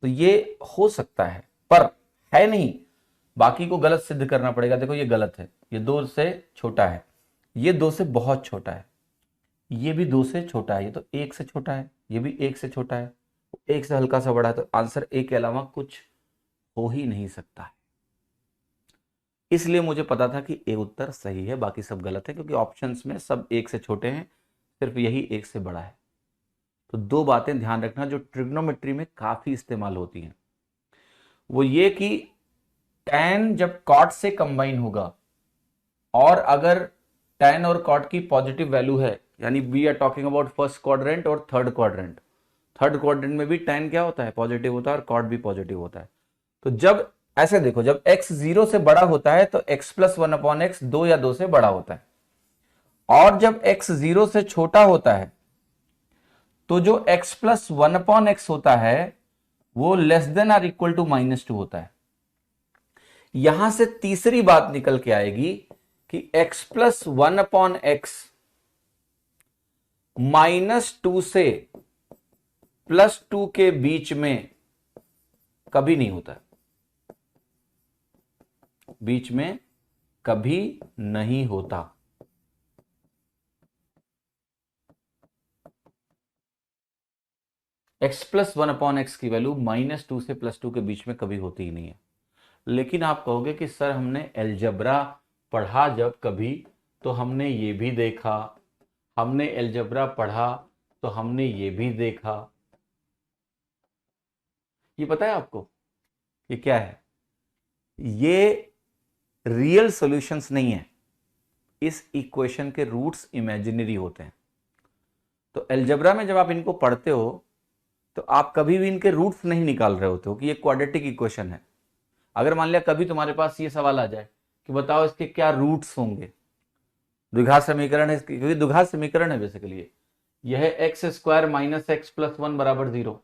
तो ये हो सकता है पर है नहीं, बाकी को गलत सिद्ध करना पड़ेगा। देखो ये गलत है, ये 2 से छोटा है, ये 2 से बहुत छोटा है, ये भी 2 से छोटा है, ये तो 1 से छोटा है, ये भी 1 से छोटा है, 1 से हल्का सा बड़ा है। तो आंसर ए के अलावा कुछ हो ही नहीं सकता है। इसलिए मुझे पता था कि ए उत्तर सही है, बाकी सब गलत है, क्योंकि ऑप्शंस में सब 1 से छोटे हैं, सिर्फ यही 1 से बड़ा है। तो 2 बातें ध्यान रखना जो ट्रिग्नोमेट्री में काफी इस्तेमाल होती हैं, वो ये कि tan जब cot से कंबाइन होगा, और अगर tan और cot की पॉजिटिव वैल्यू है, यानी we are talking about first quadrant और थर्ड क्वाड्रेंट, थर्ड क्वाड्रेंट में भी tan क्या होता है, पॉजिटिव होता है, और cot भी पॉजिटिव होता है। तो जब ऐसे देखो, जब x 0 से बड़ा होता है तो x + 1/x 2 या 2 से बड़ा होता है, और जब x 0 से छोटा होता है तो जो x + 1/x होता है वो <= -2 होता है। यहां से तीसरी बात निकल के आएगी कि x + 1/x -2 से +2 के बीच में कभी नहीं होता है, बीच में कभी नहीं होता। x + 1/x की वैल्यू -2 से +2 के बीच में कभी होती ही नहीं है। लेकिन आप कहोगे कि सर हमने अलजेब्रा पढ़ा जब कभी तो हमने ये भी देखा, हमने अलजेब्रा पढ़ा तो हमने ये भी देखा। ये पता है आपको ये क्या है? ये रियल सॉल्यूशंस नहीं है, इस इक्वेशन के रूट्स इमेजिनरी होते हैं। तो अलजेब्रा में जब आप इनको पढ़ते हो तो आप कभी भी इनके रूट्स नहीं निकाल रहे होते हो कि ये क्वाड्रेटिक इक्वेशन है। अगर मान लिया कभी तुम्हारे पास ये सवाल आ जाए कि बताओ इसके क्या रूट्स होंगे, द्विघात समीकरण है, क्योंकि द्विघात समीकरण है बेसिकली, यह है x² - x + 1 = 0।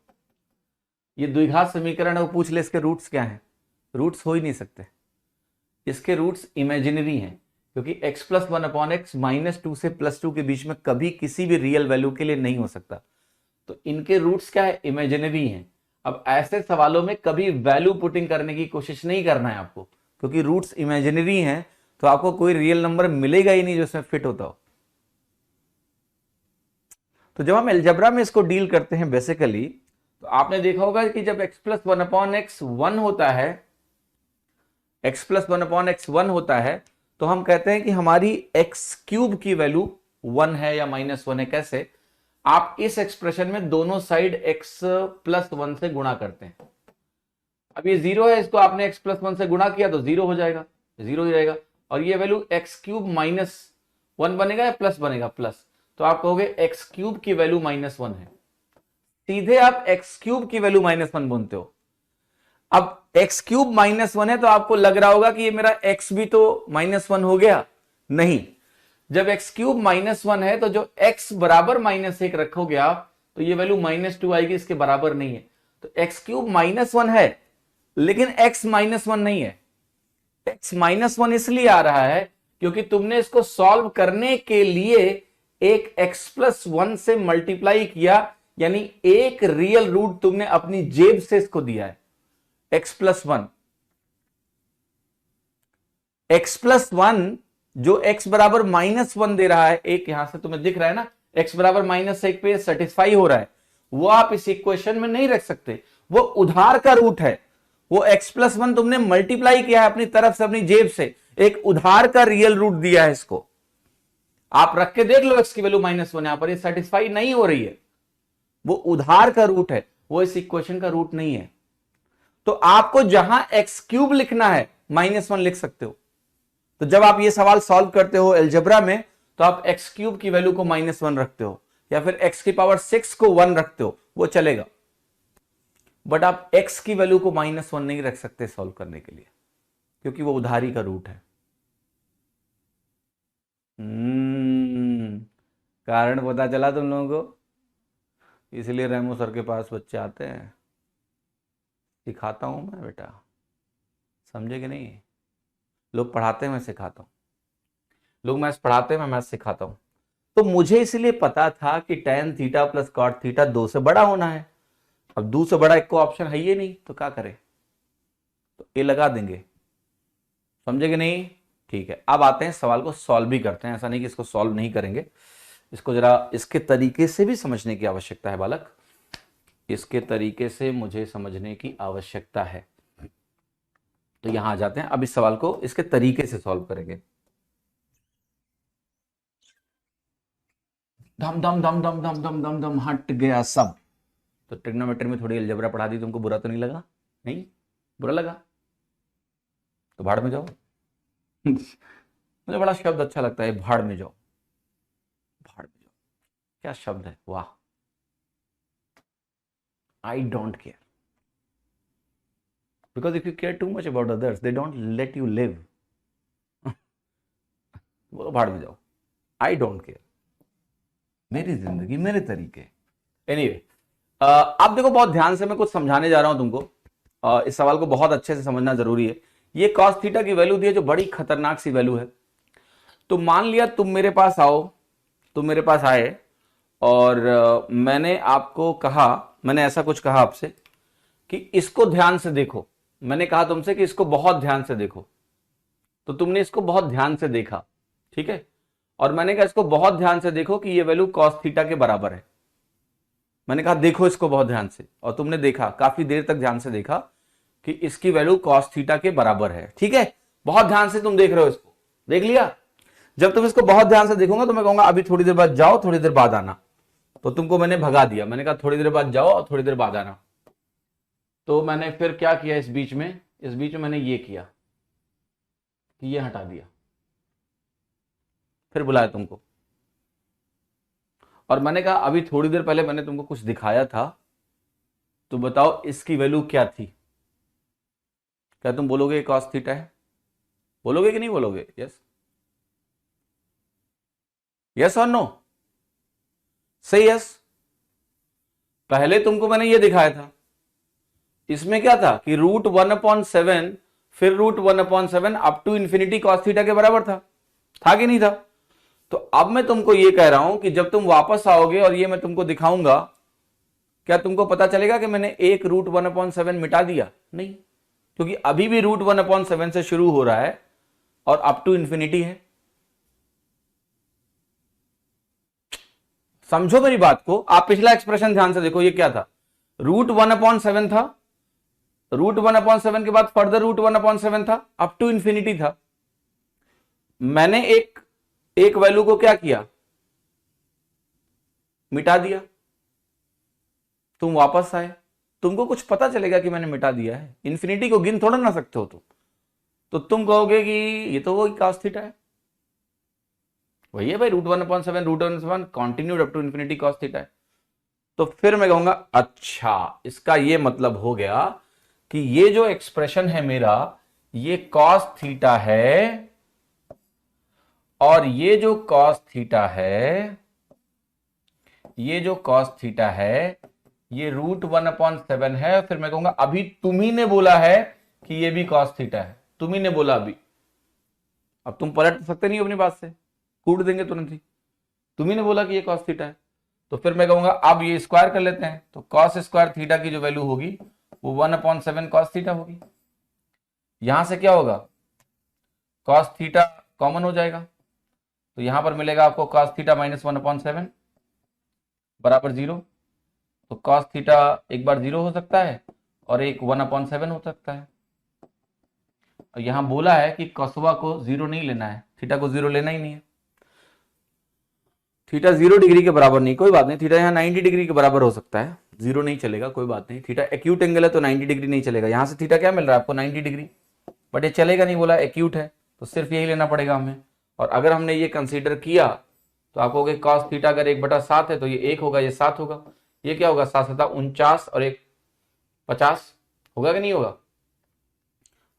ये द्विघात समीकरण है, वो पूछ ले इसके रूट्स क्या हैं, रूट्स हो ही नहीं सकते, इसके रूट्स इमेजिनरी हैं, क्योंकि x + 1/x -2 से +2 के बीच में कभी किसी भी रियल वैल्यू के लिए नहीं हो सकता। तो इनके रूट्स क्या है, इमेजिनरी हैं। अब ऐसे सवालों में कभी वैल्यू पुटिंग करने की कोशिश नहीं करना है आपको, क्योंकि रूट्स इमेजिनरी हैं, तो आपको कोई रियल नंबर मिलेगा ही नहीं जो इसमें फिट होता हो। तो जब हम अलजेब्रा में इसको डील करते हैं बेसिकली, तो आपने देखा होगा कि जब x + 1/x 1 होता है, x + 1/x 1 होता है, तो हम कहते हैं कि हमारी x³ की वैल्यू 1 है या -1 है। कैसे? आप इस एक्सप्रेशन में दोनों साइड x + 1 से गुणा करते हैं। अब ये 0 है, इसको आपने x + 1 से गुणा किया तो 0 हो जाएगा, 0 ही रहेगा, और ये वैल्यू x³ - 1 बनेगा या प्लस बनेगा, प्लस। तो आप कहोगे x³ की वैल्यू -1 है, सीधे आप x³ की वैल्यू -1 बोलते हो। अब x³ -1 है तो आपको लग रहा होगा कि ये मेरा x भी तो -1 हो गया, नहीं। जब x³ -1 है तो जो x बराबर -1 रखोगे आप, तो ये वैल्यू -2 आएगी, इसके बराबर नहीं है। तो x³ -1 है लेकिन x -1 नहीं है। x -1 इसलिए आ रहा है क्योंकि तुमने इसको सॉल्व करने के लिए एक x + 1 से मल्टीप्लाई किया, यानी एक रियल रूट तुमने अपनी जेब से इसको दिया है, x + 1। x + 1 जो x बराबर -1 दे रहा है, एक यहां से तुम्हें दिख रहा है ना, x बराबर -1 पे सेटिस्फाई हो रहा है, वो आप इस इक्वेशन में नहीं रख सकते, वो उधार का रूट है। वो x + 1 तुमने मल्टीप्लाई किया है अपनी तरफ से, अपनी जेब से, एक उधार का रियल रूट दिया है इसको। आप रख के देख लो x की वैल्यू -1, यहां पर ये सेटिस्फाई नहीं हो रही है, वो उधार का रूट है, वो इस इक्वेशन का रूट नहीं है। तो आपको जहां x³ लिखना है -1 लिख सकते हो। तो जब आप ये सवाल सॉल्व करते हो अलजेब्रा में, तो आप एक्स क्यूब की वैल्यू को -1 रखते हो या फिर एक्स की पावर 6 को 1 रखते हो, वो चलेगा, बट आप एक्स की वैल्यू को -1 नहीं रख सकते सॉल्व करने के लिए, क्योंकि वो उधारी का रूट है। कारण पता चला तुम लोगों को, इसलिए रेमो सर के पास बच्चे आते हैं, सिखाता हूं मैं बेटा, समझे कि नहीं? लोग पढ़ाते हैं, मैं सिखाता हूं, लोग मैथ्स पढ़ाते हैं, मैं मैथ्स सिखाता हूं। तो मुझे इसलिए पता था कि tan theta plus cot theta 2 से बड़ा होना है। अब 2 से बड़ा एक को ऑप्शन है ही नहीं, तो क्या करें, तो ए लगा देंगे, समझे कि नहीं? ठीक है, अब आते हैं सवाल को सॉल्व भी करते हैं, ऐसा नहीं कि इसको सॉल्व नहीं करेंगे, इसको जरा इसके तरीके से भी समझने की आवश्यकता है बालक, इसके तरीके से मुझे समझने की आवश्यकता है। तो यहां आ जाते हैं, अब इस सवाल को इसके तरीके से सॉल्व करेंगे। धम धम धम धम धम धम धम धम हट गया सब। तो ट्रिग्नोमेट्री में थोड़ी अलजेब्रा पढ़ा दी तुमको, बुरा तो नहीं लगा? नहीं बुरा लगा तो भाड़ में जाओ। मुझे बड़ा शब्द अच्छा लगता है, भाड़ में जाओ, भाड़ में जाओ, क्या शब्द है, वाह। I don't care, because if you care too much about others they don't let you live. बोलो भाड़ में जाओ, आई डोंट केयर, मेरी जिंदगी मेरे तरीके। एनीवे, अब देखो बहुत ध्यान से मैं कुछ समझाने जा रहा हूं तुमको, इस सवाल को बहुत अच्छे से समझना जरूरी है। ये cos थीटा की वैल्यू दी है जो बड़ी खतरनाक सी वैल्यू है। तो मान लिया तुम मेरे पास आओ, तुम मेरे पास आए और मैंने आपको कहा, मैंने ऐसा कुछ कहा आपसे कि इसको ध्यान से देखो, मैंने कहा तुमसे कि इसको बहुत ध्यान से देखो, तो तुमने इसको बहुत ध्यान से देखा, ठीक है, और मैंने कहा इसको बहुत ध्यान से देखो कि ये वैल्यू cos थीटा के बराबर है। मैंने कहा देखो इसको बहुत ध्यान से, और तुमने देखा, काफी देर तक ध्यान से देखा कि इसकी वैल्यू cos थीटा के बराबर है, ठीक है, बहुत ध्यान से तुम देख रहे हो इसको, देख लिया। जब तुम इसको बहुत ध्यान से देखोगे तो मैं कहूंगा अभी थोड़ी देर बाद जाओ, थोड़ी देर बाद आना, तो तुमको मैंने भगा दिया, मैंने कहा थोड़ी देर बाद जाओ और थोड़ी देर बाद आना। तो मैंने फिर क्या किया इस बीच में मैंने ये किया कि ये हटा दिया, फिर बुलाया तुमको, और मैंने कहा अभी थोड़ी देर पहले मैंने तुमको कुछ दिखाया था, तो बताओ इसकी वैल्यू क्या थी? क्या तुम बोलोगे cos थीटा है? बोलोगे कि नहीं बोलोगे? यस, यस और नो? सही यस। पहले तुमको मैंने ये दिखाया था, इसमें क्या था कि √1/7 फिर √1/7 up to infinity cos theta के बराबर था कि नहीं था? तो अब मैं तुमको ये कह रहा हूं कि जब तुम वापस आओगे और ये मैं तुमको दिखाऊंगा, क्या तुमको पता चलेगा कि मैंने एक √1/7 मिटा दिया? नहीं, क्योंकि अभी भी √1/7 से शुरू हो रहा है और अप टू इंफिनिटी है। समझो मेरी बात को, आप पिछला एक्सप्रेशन ध्यान से देखो, ये क्या था, √1/7 था, √1/7 के बाद फर्दर √1/7 था, अप टू इंफिनिटी था। मैंने एक वैल्यू को क्या किया, मिटा दिया, तुम वापस आए, तुमको कुछ पता चलेगा कि मैंने मिटा दिया है, इंफिनिटी को गिन थोड़ा ना सकते हो तुम, तो तुम कहोगे कि ये तो वो cos थीटा है, वही है भाई √1/7 continued up to infinity cos theta है। तो फिर मैं कहूंगा अच्छा, इसका ये मतलब हो गया कि ये जो एक्सप्रेशन है मेरा, ये cos थीटा है, और ये जो cos थीटा है, ये जो cos थीटा है, ये √1/7 है। फिर मैं कहूंगा अभी तुम्ही ने बोला है कि ये भी cos थीटा है, तुम्ही ने बोला अभी, अब तुम पलट सकते नहीं अपनी बात से, कूट देंगे तुरंत ही, तुम्ही ने बोला कि ये cos थीटा है। तो फिर मैं कहूंगा अब ये स्क्वायर कर लेते हैं, तो cos स्क्वायर थीटा की जो वैल्यू होगी वो 1/7 cos थीटा होगी। यहां से क्या होगा, cos थीटा कॉमन हो जाएगा, तो यहां पर मिलेगा आपको cos थीटा -1/7 बराबर 0। तो cos थीटा एक बार 0 हो सकता है और एक 1/7 हो सकता है। और यहां बोला है कि कॉसवा को 0 नहीं लेना है, थीटा को 0 लेना ही नहीं है, थीटा 0 डिग्री के बराबर नहीं, कोई बात नहीं, थीटा यहाँ 90 डिग्री के बराबर हो सकता है, 0 नहीं चलेगा, कोई बात नहीं, थीटा एक्यूट एंगल है तो 90 डिग्री नहीं चलेगा। यहां से थीटा क्या मिल रहा है आपको, 90 डिग्री, बट ये चलेगा नहीं, बोला एक्यूट है, तो सिर्फ यही लेना पड़ेगा हमें। और अगर हमने ये कंसीडर किया तो आप कहोगे कॉस थीटा अगर 1/7 है तो ये 1 होगा, ये 7 होगा। ये क्या होगा, 7 7 49 और 1 50 होगा कि नहीं होगा।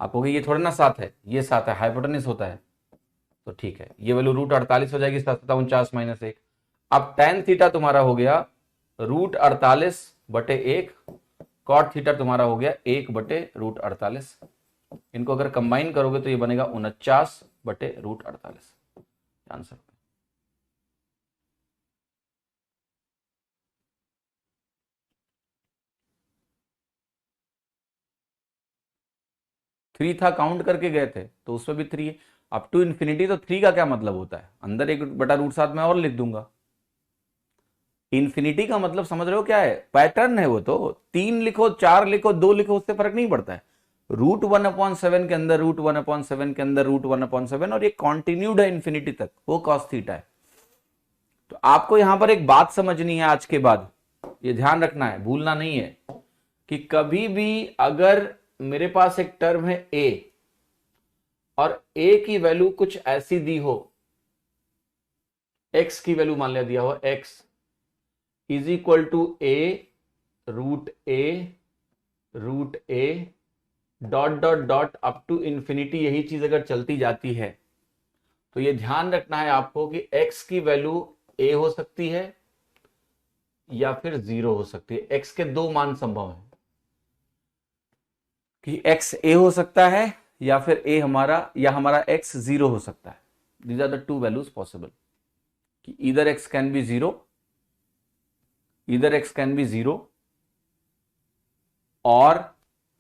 आप कहोगे ये थोड़ा ना 7 है, ये 7 है, हाइपोटेन्यूस होता है। तो ठीक है, ये वैल्यू √48 हो जाएगी, 7 7 49 - 1। अब tan थीटा तुम्हारा हो गया √48/1, कॉट थीटा तुम्हारा हो गया 1/√48। इनको अगर कंबाइन करोगे तो ये बनेगा 49/√48 आंसर। थ्री था, काउंट करके गए थे तो उसमें भी 3 है। अप टू इन्फिनिटी तो 3 का क्या मतलब होता है, अंदर 1/√7 में और लिख दूंगा। इन्फिनिटी का मतलब समझ रहे हो क्या है, पैटर्न है वो। तो 3 लिखो, 4 लिखो, 2 लिखो, उससे फर्क नहीं पड़ता है। √1/7 के अंदर, √1/7 के अंदर, √1/7, और ये कॉन्टिन्यूड है इन्फिनिटी तक, वो कॉस थीटा है। तो आपको यहां पर एक बात समझनी है आज के बाद, ये ध्यान रखना है, भूलना नहीं है कि कभी भी अगर मेरे पास एक टर्म है a और a की वैल्यू कुछ ऐसी दी हो, x की वैल्यू मान लिया दिया हो, x is equal to a√a dot dot dot up to infinity, यही चीज अगर चलती जाती है तो ये ध्यान रखना है आपको कि x की वैल्यू a हो सकती है या फिर 0 हो सकती है। x के दो मान संभव है कि x a हो सकता है या फिर a हमारा x 0 हो सकता है। These are the two values possible कि इधर x कैन बी 0, इधर x कैन बी 0 और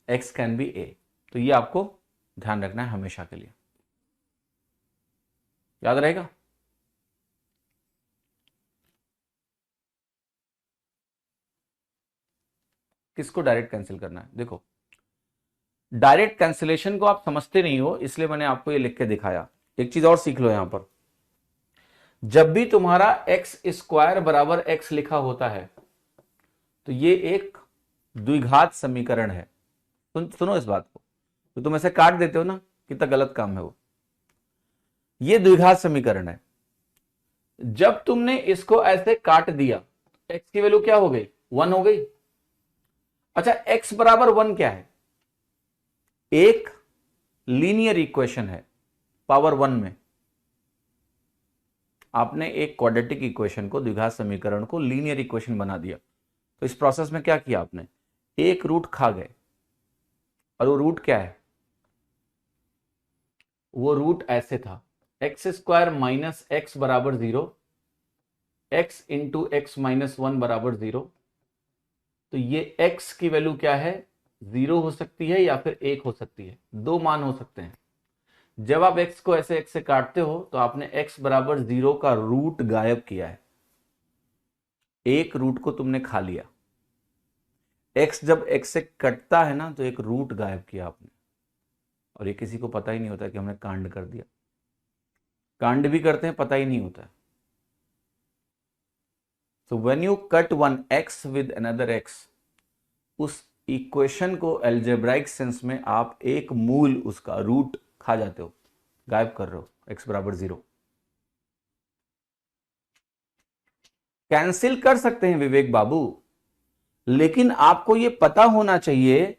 x कैन बी a। तो ये आपको ध्यान रखना है हमेशा के लिए, याद रहेगा। किसको डायरेक्ट कैंसिल करना है, देखो डायरेक्ट कैंसिलेशन को आप समझते नहीं हो, इसलिए मैंने आपको ये लिख के दिखाया। एक चीज और सीख लो यहां पर, जब भी तुम्हारा x² बराबर x लिखा होता है तो ये एक द्विघात समीकरण है। सुनो इस बात को, तो तुम ऐसे काट देते हो ना, कितना गलत काम है वो। ये द्विघात समीकरण है। जब तुमने इसको ऐसे काट दिया, x की वैल्यू क्या हो गई, 1 हो गई। अच्छा, x बराबर 1 क्या है, एक लीनियर इक्वेशन है पावर 1 में। आपने एक क्वाड्रेटिक इक्वेशन को, द्विघात समीकरण को लीनियर इक्वेशन बना दिया। तो इस प्रोसेस में क्या किया आपने, एक रूट खा गए, और वो रूट क्या है, वो रूट ऐसे था x² - x बराबर 0, x इंटू x -1 बराबर 0। तो ये x की वैल्यू क्या है, 0 हो सकती है या फिर 1 हो सकती है, दो मान हो सकते हैं। जब आप x को ऐसे x से काटते हो तो आपने x बराबर 0 का रूट गायब किया है, एक रूट को तुमने खा लिया। x जब x से कटता है ना तो एक रूट गायब किया आपने, और ये किसी को पता ही नहीं होता कि हमने कांड कर दिया। कांड भी करते हैं, पता ही नहीं होता। So when you cut one x with another x, उस इक्वेशन को एल्जेब्राइक सेंस में आप एक मूल, उसका रूट खा जाते हो, गायब कर रहे हो, x बराबर 0। कैंसिल कर सकते हैं विवेक बाबू, लेकिन आपको यह पता होना चाहिए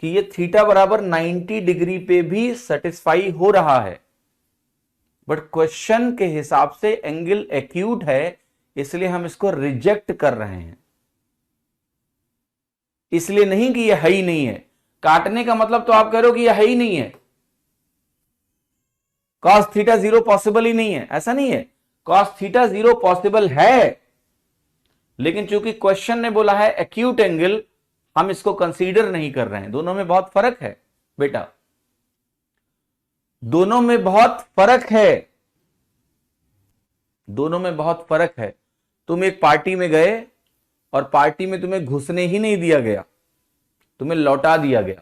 कि ये थीटा बराबर 90 डिग्री पे भी सेटिस्फाई हो रहा है। बट क्वेश्चन के हिसाब से एंगल एक्यूट है, इसलिए हम इसको रिजेक्ट कर रहे हैं। इसलिए नहीं कि यह है ही नहीं है, काटने का मतलब तो आप कह रहे हो कि यह है ही नहीं है, cos थीटा 0 पॉसिबल ही नहीं है, ऐसा नहीं है। cos थीटा 0 पॉसिबल है, लेकिन चूंकि क्वेश्चन ने बोला है एक्यूट एंगल, हम इसको कंसीडर नहीं कर रहे हैं। दोनों में बहुत फर्क है बेटा, दोनों में बहुत फर्क है, दोनों में बहुत फर्क है। तुम एक पार्टी में गए और पार्टी में तुम्हें घुसने ही नहीं दिया गया, तुम्हें लौटा दिया गया।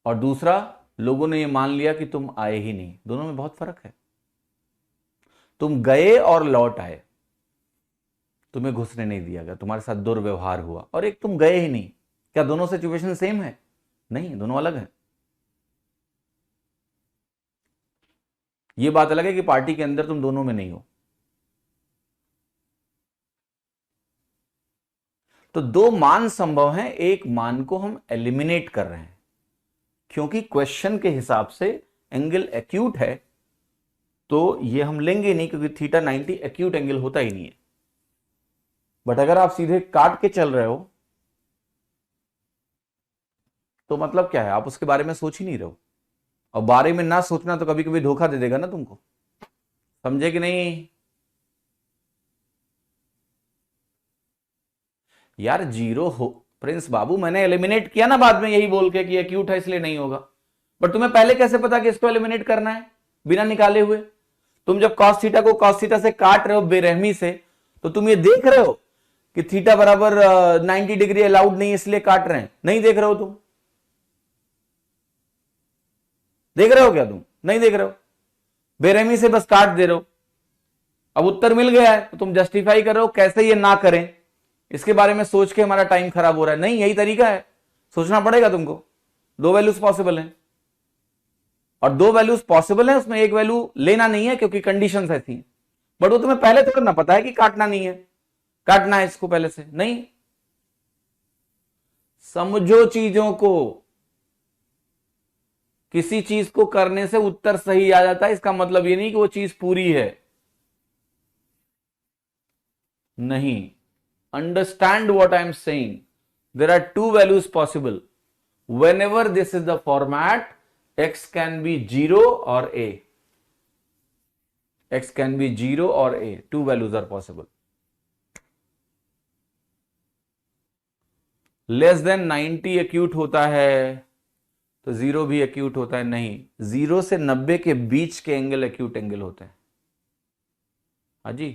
और दूसरा, लोगों ने यह मान लिया कि तुम आए ही नहीं। दोनों में बहुत फर्क है। तुम गए और लौट आए, तुम्हें घुसने नहीं दिया गया, तुम्हारे साथ दुर्व्यवहार हुआ, और एक तुम गए ही नहीं। क्या दोनों सिचुएशन सेम है? नहीं, दोनों अलग है। ये बात अलग है कि पार्टी के अंदर तुम दोनों में नहीं हो। तो दो मान संभव हैं, एक मान को हम एलिमिनेट कर रहे हैं क्योंकि क्वेश्चन के हिसाब से एंगल एक्यूट है, तो ये हम लेंगे नहीं क्योंकि थीटा 90 एक्यूट एंगल होता ही नहीं है। बट अगर आप सीधे काट के चल रहे हो तो मतलब क्या है, आप उसके बारे में सोच ही नहीं रहे हो। और बारे में ना सोचना तो कभी कभी धोखा दे देगा ना तुमको, समझे कि नहीं? यार जीरो हो प्रिंस बाबू, मैंने एलिमिनेट किया ना बाद में यही बोल के कि एक्यूट है इसलिए नहीं होगा। बट तुम्हें पहले कैसे पता कि इसको एलिमिनेट करना है बिना निकाले हुए? तुम जब cos थीटा को cos थीटा से काट रहे हो बेरहमी से, तो तुम ये देख रहे हो कि थीटा बराबर 90 डिग्री अलाउड नहीं इसलिए काट रहे हैं? नहीं देख रहे हो तुम? देख रहे हो क्या तुम? नहीं देख रहे हो, बेरहमी से बस काट दे रहे हो। अब उत्तर मिल गया है तो तुम जस्टिफाई कर रहे हो कैसे ये ना करें, इसके बारे में सोच के हमारा टाइम खराब हो रहा है। नहीं, यही तरीका है, सोचना पड़ेगा तुमको। दो वैल्यूज पॉसिबल हैं और दो वैल्यूज पॉसिबल है, उसमें एक वैल्यू लेना नहीं है क्योंकि कंडीशंस ऐसी हैं। बट वो तुम्हें पहले थोड़ा ना पता है कि काटना नहीं है, काटना है इसको पहले से। नहीं, समझो चीजों को। किसी चीज को करने से उत्तर सही आ जाता है इसका मतलब ये नहीं कि वो चीज पूरी है। नहीं, understand what I am saying. There are two values possible. Whenever this is the format, x can be 0 or a. X can be 0 or a. Two values are possible. Less than 90 acute होता है तो 0 भी acute होता है? नहीं, 0 से 90 के बीच के एंगल acute एंगल होते हैं। हाँ जी,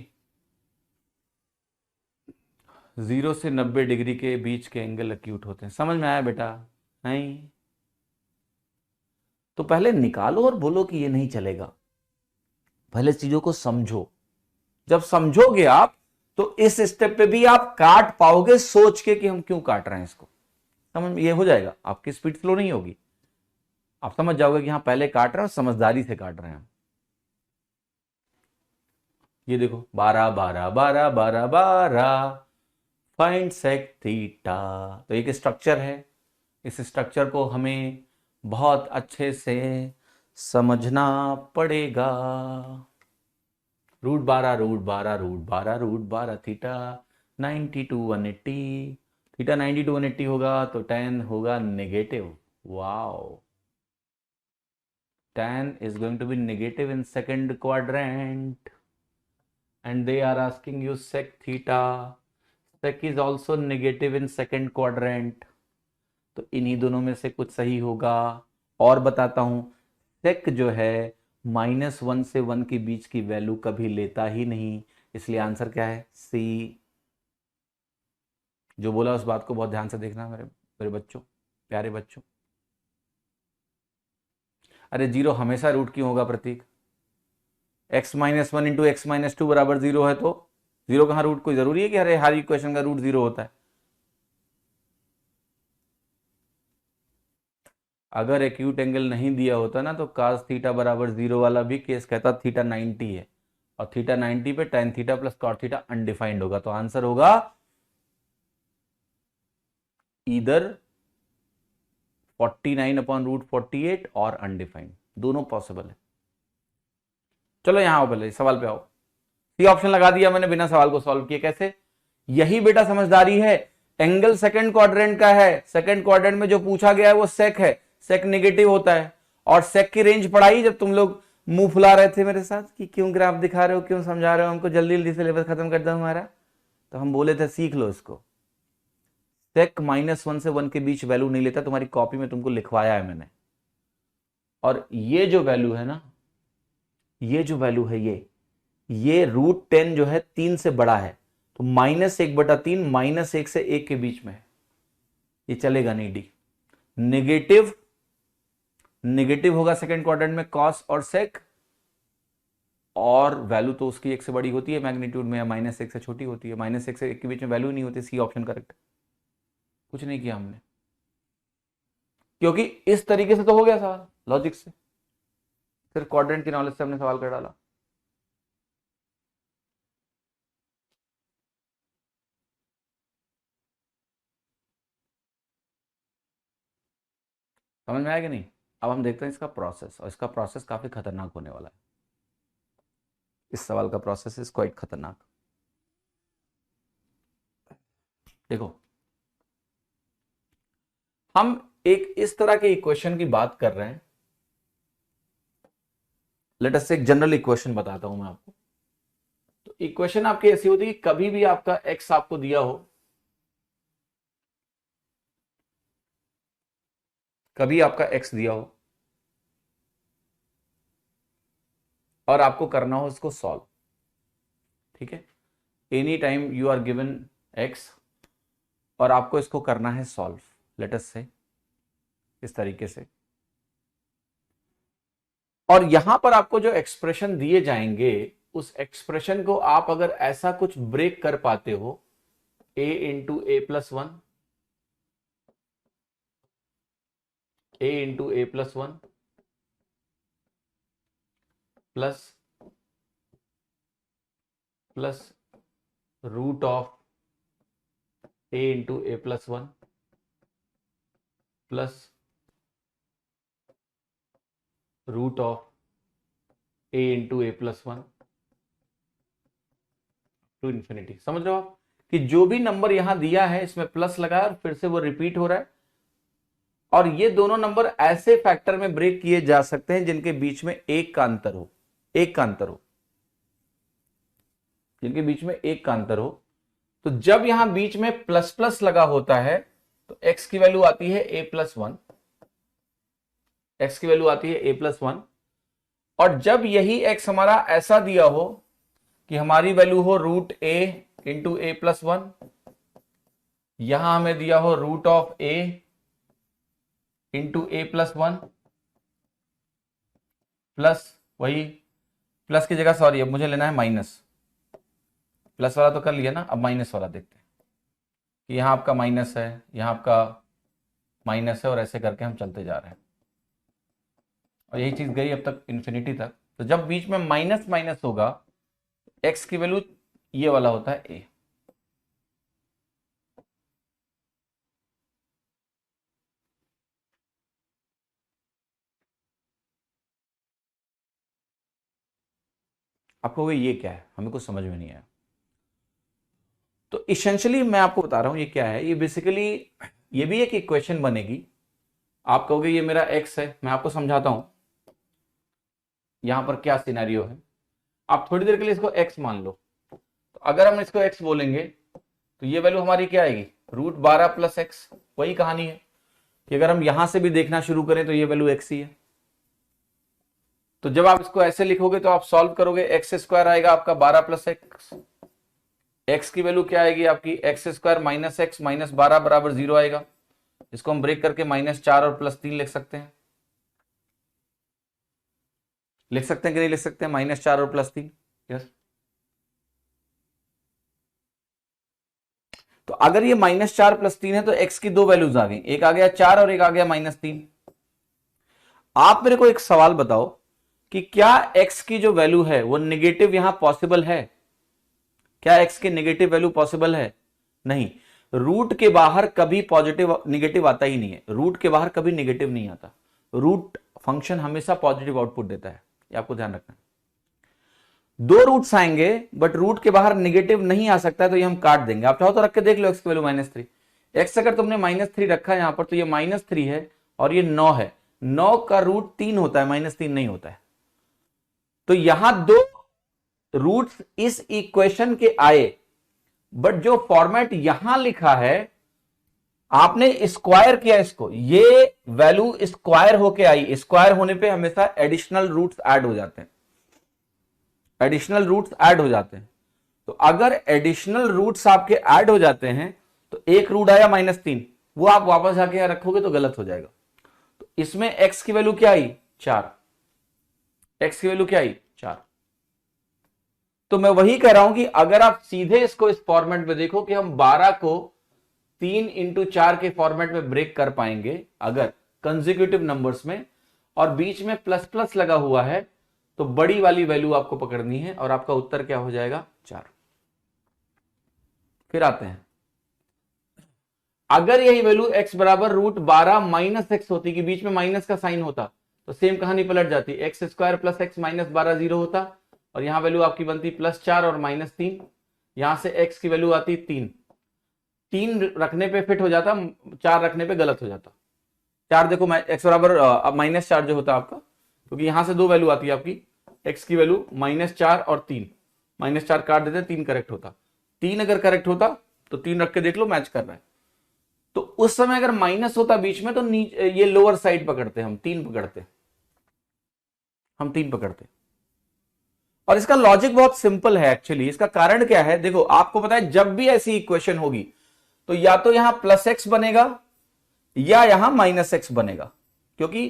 0 से 90 डिग्री के बीच के एंगल एक्यूट होते हैं। समझ में आया बेटा? नहीं तो पहले निकालो और बोलो कि ये नहीं चलेगा। पहले चीजों को समझो, जब समझोगे आप तो इस स्टेप पे भी आप काट पाओगे सोच के कि हम क्यों काट रहे हैं इसको। समझ में ये हो जाएगा, आपकी स्पीड स्लो नहीं होगी, आप समझ जाओगे कि हाँ पहले काट रहे हैं और समझदारी से काट रहे हैं। ये देखो 12 12 12 12 12 फाइंड सेक थीटा, तो एक स्ट्रक्चर है। इस स्ट्रक्चर को हमें बहुत अच्छे से समझना पड़ेगा। √12 √12 √12 √12 थीटा 90 to 180, थीटा 90 to 180 होगा तो tan होगा negative. Wow, tan is going to be negative in second quadrant and they are asking you sec theta. Sec is also negative in second quadrant, तो इन्हीं दोनों में से कुछ सही होगा। और बताता हूं, सेक जो है -1 से 1 के बीच की वैल्यू कभी लेता ही नहीं, इसलिए आंसर क्या है? सी। जो बोला उस बात को बहुत ध्यान से देखना मेरे मेरे बच्चों, प्यारे बच्चों। अरे जीरो हमेशा रूट क्यों होगा प्रतीक? x-1 इंटू x-2 बराबर 0 है तो जीरो कहां रूट? कोई जरूरी है कि हर इक्वेशन का रूट 0 होता है? अगर एक्यूट एंगल नहीं दिया होता ना तो cos थीटा बराबर 0 वाला भी केस कहता थीटा 90 है, और थीटा 90 पे tan theta plus cot theta undefined होगा, तो आंसर होगा इधर 49/√48 और अनडिफाइंड, दोनों पॉसिबल है। चलो यहां आओ, पहले सवाल पे आओ। सी ऑप्शन लगा दिया मैंने बिना सवाल को सॉल्व किए। कैसे? यही बेटा समझदारी है। एंगल सेकंड क्वाड्रेंट का है, सेकंड क्वाड्रेंट में जो पूछा गया है वो सेक है, सेक नेगेटिव होता है। और सेक की रेंज पढ़ाई जब तुम लोग मुंह फुला रहे थे मेरे साथ कि क्यों ग्राफ दिखा रहे हो, क्यों समझा रहे हो हमको, जल्दी जल्दी सिलेबस खत्म कर दो हमारा, तो हम बोले थे सीख लो इसको। सेक -1 से 1 के बीच वैल्यू नहीं लेता, तुम्हारी कॉपी में तुमको लिखवाया है मैंने। और ये जो वैल्यू है ना, ये जो वैल्यू है ये √10 जो है 3 से बड़ा है, तो -1/3 -1 से 1 के बीच में है, ये चलेगा नहीं। डी नेगेटिव, नेगेटिव होगा सेकंड क्वाड्रेंट में कॉस और सेक, और वैल्यू तो उसकी 1 से बड़ी होती है मैग्नीट्यूड में, या -1 से छोटी होती है। -1 से 1 के बीच में वैल्यू नहीं होती। C option correct. कुछ नहीं किया हमने, क्योंकि इस तरीके से तो हो गया सवाल लॉजिक से। सिर्फ क्वाड्रेंट की नॉलेज से हमने सवाल कर डाला। समझ में आया कि नहीं? अब हम देखते हैं इसका प्रोसेस, और इसका प्रोसेस काफी खतरनाक होने वाला है। इस सवाल का प्रोसेस इज क्वाइट खतरनाक। देखो, हम एक इस तरह के इक्वेशन की बात कर रहे हैं। लेट अस से एक जनरल इक्वेशन बताता हूं मैं आपको। तो इक्वेशन आपकी ऐसी होती है कि कभी भी आपका एक्स आपको दिया हो, कभी आपका एक्स दिया हो और आपको करना हो इसको सॉल्व, ठीक है। Any time you are given X और आपको इसको करना है सॉल्व, लेट अस से इस तरीके से। और यहां पर आपको जो एक्सप्रेशन दिए जाएंगे, उस एक्सप्रेशन को आप अगर ऐसा कुछ ब्रेक कर पाते हो, a into A plus one, a into A plus one plus root of a into A plus one plus root of a into A plus one to infinity. समझ रहे हो आप कि जो भी नंबर यहां दिया है इसमें प्लस लगाया और फिर से वो रिपीट हो रहा है। और ये दोनों नंबर ऐसे फैक्टर में ब्रेक किए जा सकते हैं जिनके बीच में एक का अंतर हो, एक का अंतर हो, जिनके बीच में एक का अंतर हो। तो जब यहां बीच में प्लस प्लस लगा होता है तो x की वैल्यू आती है a प्लस वन, एक्स की वैल्यू आती है a प्लस वन। और जब यही x हमारा ऐसा दिया हो कि हमारी वैल्यू हो root a into A plus one, यहां हमें दिया हो root of a into A plus one plus, वही प्लस की जगह सॉरी अब मुझे लेना है माइनस, प्लस वाला तो कर लिया ना, अब माइनस वाला देखते हैं कि यहां आपका माइनस है, यहां आपका माइनस है, और ऐसे करके हम चलते जा रहे हैं और यही चीज गई अब तक इन्फिनिटी तक। तो जब बीच में माइनस माइनस होगा, एक्स की वैल्यू ये वाला होता है ए। आपको ये क्या है, हमें कुछ समझ में नहीं आया। तो इसेंशियली मैं आपको बता रहा हूं ये क्या है। ये बेसिकली ये भी एक इक्वेशन बनेगी। आप कहोगे ये मेरा एक्स है, मैं आपको समझाता हूं यहां पर क्या सिनेरियो है। आप थोड़ी देर के लिए इसको एक्स मान लो। तो अगर हम इसको एक्स बोलेंगे तो ये वैल्यू हमारी क्या आएगी, रूट 12 प्लस एक्स। वही कहानी है कि अगर हम यहां से भी देखना शुरू करें तो ये वैल्यू एक्स ही है। तो जब आप इसको ऐसे लिखोगे तो आप सॉल्व करोगे, एक्स स्क्वायर आएगा आपका 12 प्लस एक्स। एक्स की वैल्यू क्या आएगी आपकी, x square minus x minus 12 बराबर 0 आएगा। इसको हम ब्रेक करके -4 और +3 लिख सकते हैं। लिख सकते हैं कि नहीं लिख सकते हैं, -4 और +3? यस। तो अगर ये -4 +3 है तो x की दो वैल्यूज आ गई, एक आ गया 4 और एक आ गया -3। आप मेरे को एक सवाल बताओ कि क्या x की जो वैल्यू है वो निगेटिव यहां पॉसिबल है? क्या x की निगेटिव वैल्यू पॉसिबल है? नहीं। रूट के बाहर कभी पॉजिटिव निगेटिव आता ही नहीं है, रूट के बाहर कभी निगेटिव नहीं आता। रूट फंक्शन हमेशा पॉजिटिव आउटपुट देता है, ये आपको ध्यान रखना है। दो रूट्स आएंगे बट रूट के बाहर निगेटिव नहीं आ सकता है, तो ये हम काट देंगे। आप चाहो तो रख के देख लो एक्स की वैल्यू -3। एक्स अगर तुमने -3 रखा है यहां पर तो ये -3 है और ये 9 है। 9 का रूट 3 होता है, -3 नहीं होता है। तो यहां दो रूट्स इस इक्वेशन के आए, बट जो फॉर्मेट यहां लिखा है आपने स्क्वायर किया इसको, ये वैल्यू स्क्वायर होके आई। स्क्वायर होने पे हमेशा एडिशनल रूट्स ऐड हो जाते हैं, एडिशनल रूट्स ऐड हो जाते हैं। तो अगर एडिशनल रूट्स आपके ऐड हो जाते हैं तो एक रूट आया -3, वो आप वापस आके यहां रखोगे तो गलत हो जाएगा। तो इसमें x की वैल्यू क्या आई, 4। x की वैल्यू क्या आई, 4। तो मैं वही कह रहा हूं कि अगर आप सीधे इसको इस फॉर्मेट में देखो कि हम 12 को 3 × 4 के फॉर्मेट में ब्रेक कर पाएंगे अगर कंसेक्यूटिव नंबर्स में, और बीच में प्लस प्लस लगा हुआ है, तो बड़ी वाली वैल्यू आपको पकड़नी है और आपका उत्तर क्या हो जाएगा 4। फिर आते हैं, अगर यही वैल्यू x बराबर √12 माइनस एक्स होती, कि बीच में माइनस का साइन होता, तो सेम कहानी पलट जाती, x square plus x minus 12 0 होता, और यहां वैल्यू आपकी बनती +4 और -3, यहां से x की वैल्यू आती 3, 3 रखने पे फिट हो जाता, 4 रखने पे गलत हो जाता। 4 देखो, x बराबर -4 जो होता आपका, क्योंकि यहां से 2 वैल्यू आती है आपकी, x की वैल्यू -4 और 3, -4 काट देते 3 करेक्ट होता, 3 अगर करेक्ट होता तो 3 रख के देख लो मैच कर रहा है। तो उस समय अगर माइनस होता बीच में, तो ये लोअर साइड पकड़ते, हम 3 पकड़ते, हम 3 पकड़ते। और इसका लॉजिक बहुत सिंपल है एक्चुअली। इसका कारण क्या है, देखो आपको पता है जब भी ऐसी इक्वेशन होगी तो या तो यहां +x बनेगा या यहां -x बनेगा, क्योंकि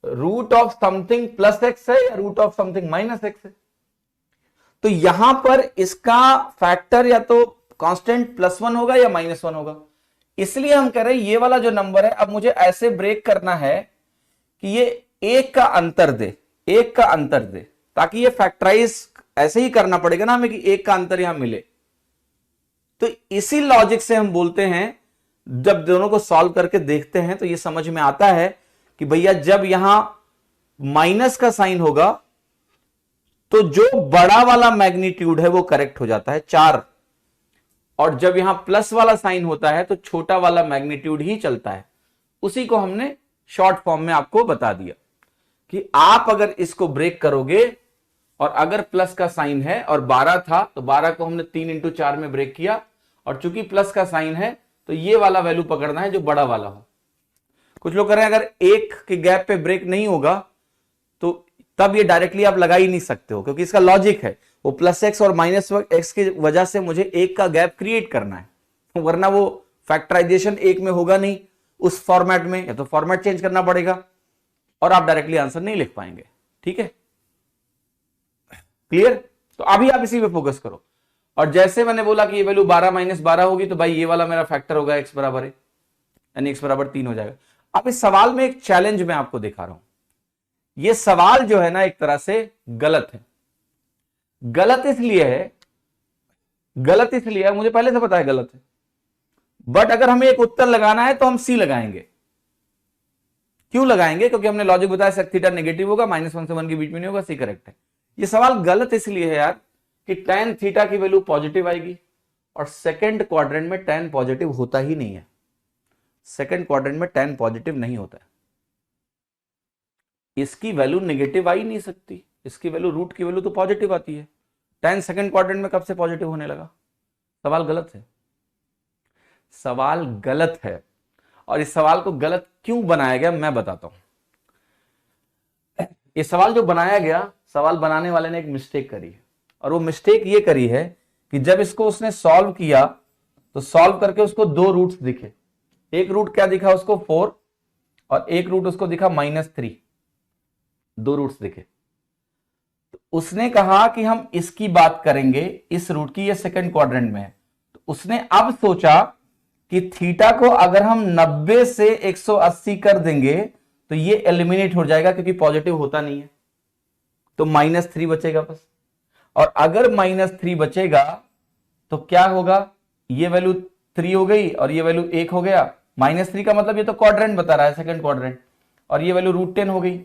रूट ऑफ समथिंग +x है या रूट ऑफ समथिंग -x है। तो यहां पर इसका फैक्टर या तो कांस्टेंट +1 होगा या -1 होगा। इसलिए हम कह रहे हैं ये वाला जो नंबर है, अब मुझे ऐसे ब्रेक करना है कि ये एक का अंतर दे, एक का अंतर दे, ताकि ये फैक्टराइज ऐसे ही करना पड़ेगा ना हमें कि एक का अंतर यहां मिले। तो इसी लॉजिक से हम बोलते हैं, जब दोनों को सॉल्व करके देखते हैं तो ये समझ में आता है कि भैया जब यहां माइनस का साइन होगा तो जो बड़ा वाला मैग्नीट्यूड है वो करेक्ट हो जाता है 4, और जब यहां प्लस वाला साइन होता है तो छोटा वाला मैग्नीट्यूड ही चलता है। उसी को हमने शॉर्ट फॉर्म में आपको बता दिया कि आप अगर इसको ब्रेक करोगे और अगर प्लस का साइन है और 12 था तो 12 को हमने 3 × 4 में ब्रेक किया, और चूंकि प्लस का साइन है तो ये वाला वैल्यू पकड़ना है जो बड़ा वाला हो। कुछ लोग कह रहे हैं अगर एक के गैप पे ब्रेक नहीं होगा तो तब ये डायरेक्टली आप लगा ही नहीं सकते हो, क्योंकि इसका लॉजिक है वो +x और -x की वजह से मुझे एक का गैप क्रिएट करना है, वरना वो फैक्टराइजेशन एक में होगा नहीं उस फॉर्मेट में, या तो फॉर्मेट चेंज करना पड़ेगा और आप डायरेक्टली आंसर नहीं लिख पाएंगे। ठीक है, क्लियर? तो अभी आप इसी पे फोकस करो। और जैसे मैंने बोला कि ये वैल्यू 12 - 12 होगी, तो भाई ये वाला मेरा फैक्टर होगा x बराबर है, यानी x बराबर 3 हो जाएगा। अब इस सवाल में एक चैलेंज मैं आपको दिखा रहा हूं। ये सवाल जो है ना एक तरह से गलत है। गलत इसलिए है, गलत इसलिए है, मुझे पहले से पता है गलत है, बट अगर हमें एक उत्तर लगाना है तो हम सी लगाएंगे। क्यों लगाएंगे? क्योंकि हमने लॉजिक बताया सेक थीटा नेगेटिव होगा, -1 से 1 के बीच में नहीं होगा, सी करेक्ट है। ये सवाल गलत इसलिए है यार कि tan थीटा की वैल्यू पॉजिटिव आएगी, और सेकंड क्वाड्रेंट में tan पॉजिटिव होता ही नहीं है। सेकंड क्वाड्रेंट में tan पॉजिटिव नहीं होता है, इसकी वैल्यू नेगेटिव आ ही नहीं सकती, इसकी वैल्यू रूट की वैल्यू तो पॉजिटिव आती है। tan सेकंड क्वाड्रेंट में कब से पॉजिटिव होने लगा? सवाल गलत है, सवाल गलत है। और इस सवाल को गलत क्यों बनाया गया मैं बताता हूं। ये सवाल जो बनाया गया, सवाल बनाने वाले ने एक मिस्टेक करी है, और वो मिस्टेक ये करी है कि जब इसको उसने सॉल्व किया तो सॉल्व करके उसको 2 रूट्स दिखे। एक रूट क्या दिखा उसको 4, और एक रूट उसको दिखा -3, 2 रूट्स दिखे। तो उसने कहा कि हम इसकी बात करेंगे, इस रूट की, ये सेकंड क्वाड्रेंट में है। तो उसने अब सोचा कि थीटा को अगर हम 90 से 180 कर देंगे तो ये एलिमिनेट हो जाएगा, क्योंकि पॉजिटिव होता नहीं है, तो -3 बचेगा बस। और अगर -3 बचेगा तो क्या होगा, ये वैल्यू 3 हो गई और ये वैल्यू 1 हो गया। -3 का मतलब ये तो क्वाड्रेंट बता रहा है, सेकंड क्वाड्रेंट, और ये वैल्यू √10 हो गई।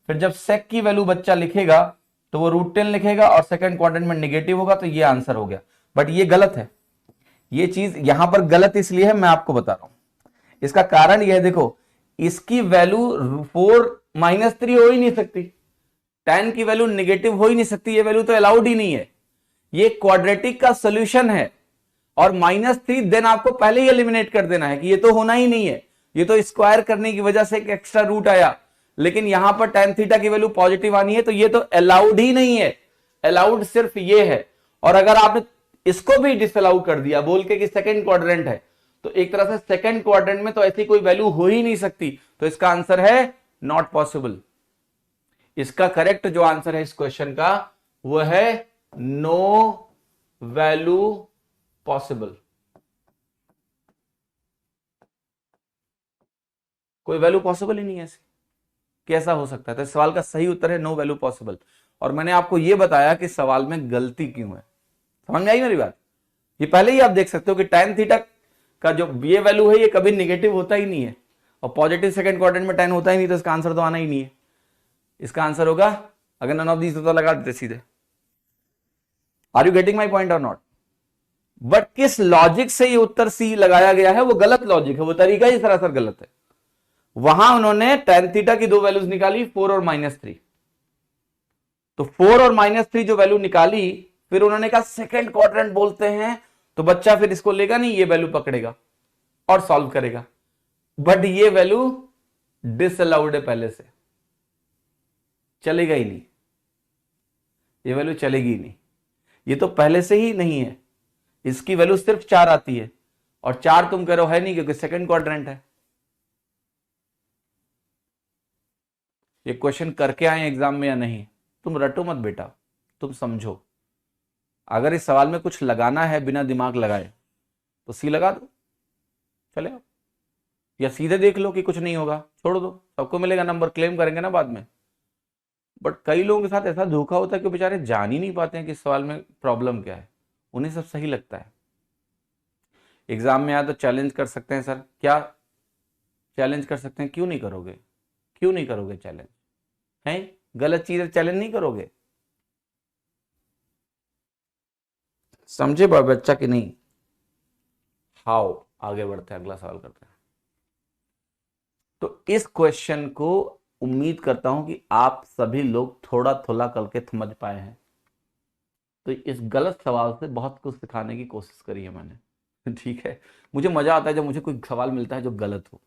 फिर जब सेक की वैल्यू बच्चा लिखेगा तो वो √10 लिखेगा और सेकंड क्वाड्रेंट में नेगेटिव होगा, तो ये आंसर हो गया। बट ये गलत है, ये चीज यहां पर गलत इसलिए है, मैं आपको बता रहा हूं। इसका कारण यह है, देखो इसकी वैल्यू 4 -3 हो ही नहीं सकती, tan की वैल्यू नेगेटिव हो ही नहीं सकती, ये वैल्यू तो अलाउड ही नहीं है। ये क्वाड्रेटिक का सॉल्यूशन है, और -3 देन आपको पहले ही एलिमिनेट कर देना है कि ये तो होना ही नहीं है, ये तो स्क्वायर करने की वजह से एक एक्स्ट्रा रूट आया। लेकिन यहां पर tan थीटा की वैल्यू पॉजिटिव आनी है, तो ये तो अलाउड ही नहीं है, अलाउड सिर्फ ये है। और अगर आपने इसको भी डिसअलाउ कर दिया बोल के कि सेकंड क्वाड्रेंट है, तो एक तरह से सेकंड क्वाड्रेंट में तो ऐसी कोई वैल्यू हो ही नहीं सकती, तो इसका आंसर है नॉट पॉसिबल। इसका करेक्ट जो आंसर है इस क्वेश्चन का वो है नो वैल्यू पॉसिबल। कोई वैल्यू पॉसिबल ही नहीं है ऐसी। कैसा हो सकता है? तो इस सवाल का सही उत्तर है नो वैल्यू पॉसिबल। और मैंने आपको यह बताया कि सवाल में गलती क्यों है। समझ में आई मेरी बात? ये पहले ही आप देख सकते हो कि tan थीटा का जो ये वैल्यू है ये कभी निगेटिव होता ही नहीं है, और पॉजिटिव सेकंड क्वाड्रेंट में tan होता ही नहीं, तो इसका आंसर तो आना ही नहीं है। इसका आंसर होगा, अगर नन ऑफ दीज होता लगा देते सीधे। Are you getting my point और नॉट? बट किस लॉजिक से ये उत्तर सी लगाया गया है वो गलत लॉजिक है, वो तरीका ही सरासर गलत है। वहां उन्होंने tan थीटा की दो वैल्यूज निकाली, 4 और -3। तो 4 और -3 जो वैल्यू निकाली, फिर उन्होंने कहा सेकंड क्वाड्रेंट बोलते हैं, तो बच्चा फिर इसको लेगा नहीं, ये वैल्यू पकड़ेगा और सॉल्व करेगा। बट ये वैल्यू डिसअलाउड है पहले से, चलेगा ही नहीं, ये वैल्यू चलेगी ही नहीं, ये तो पहले से ही नहीं है। इसकी वैल्यू सिर्फ 4 आती है, और 4 तुम कह रहे हो है नहीं क्योंकि सेकंड क्वाड्रेंट है। ये क्वेश्चन करके आए एग्जाम में या नहीं, तुम रटो मत बेटा, तुम समझो। अगर इस सवाल में कुछ लगाना है बिना दिमाग लगाए तो सी लगा दो, चलेगा। या सीधे देख लो कि कुछ नहीं होगा, छोड़ दो, सबको मिलेगा नंबर, क्लेम करेंगे ना बाद में। बट कई लोगों के साथ ऐसा धोखा होता है कि बेचारे जान ही नहीं पाते हैं कि सवाल में प्रॉब्लम क्या है, उन्हें सब सही लगता है। एग्जाम में आया तो चैलेंज कर सकते हैं सर, क्या चैलेंज कर सकते हैं? क्यों नहीं करोगे? क्यों नहीं करोगे चैलेंज? है गलत चीज चैलेंज नहीं करोगे? समझे बच्चा कि नहीं? हाउ, आगे बढ़ते हैं, अगला सवाल करते हैं। तो इस क्वेश्चन को उम्मीद करता हूं कि आप सभी लोग थोड़ा थोड़ा करके समझ पाए हैं। तो इस गलत सवाल से बहुत कुछ सिखाने की कोशिश करी है मैंने, ठीक है। मुझे मजा आता है जब मुझे कोई सवाल मिलता है जो गलत हो,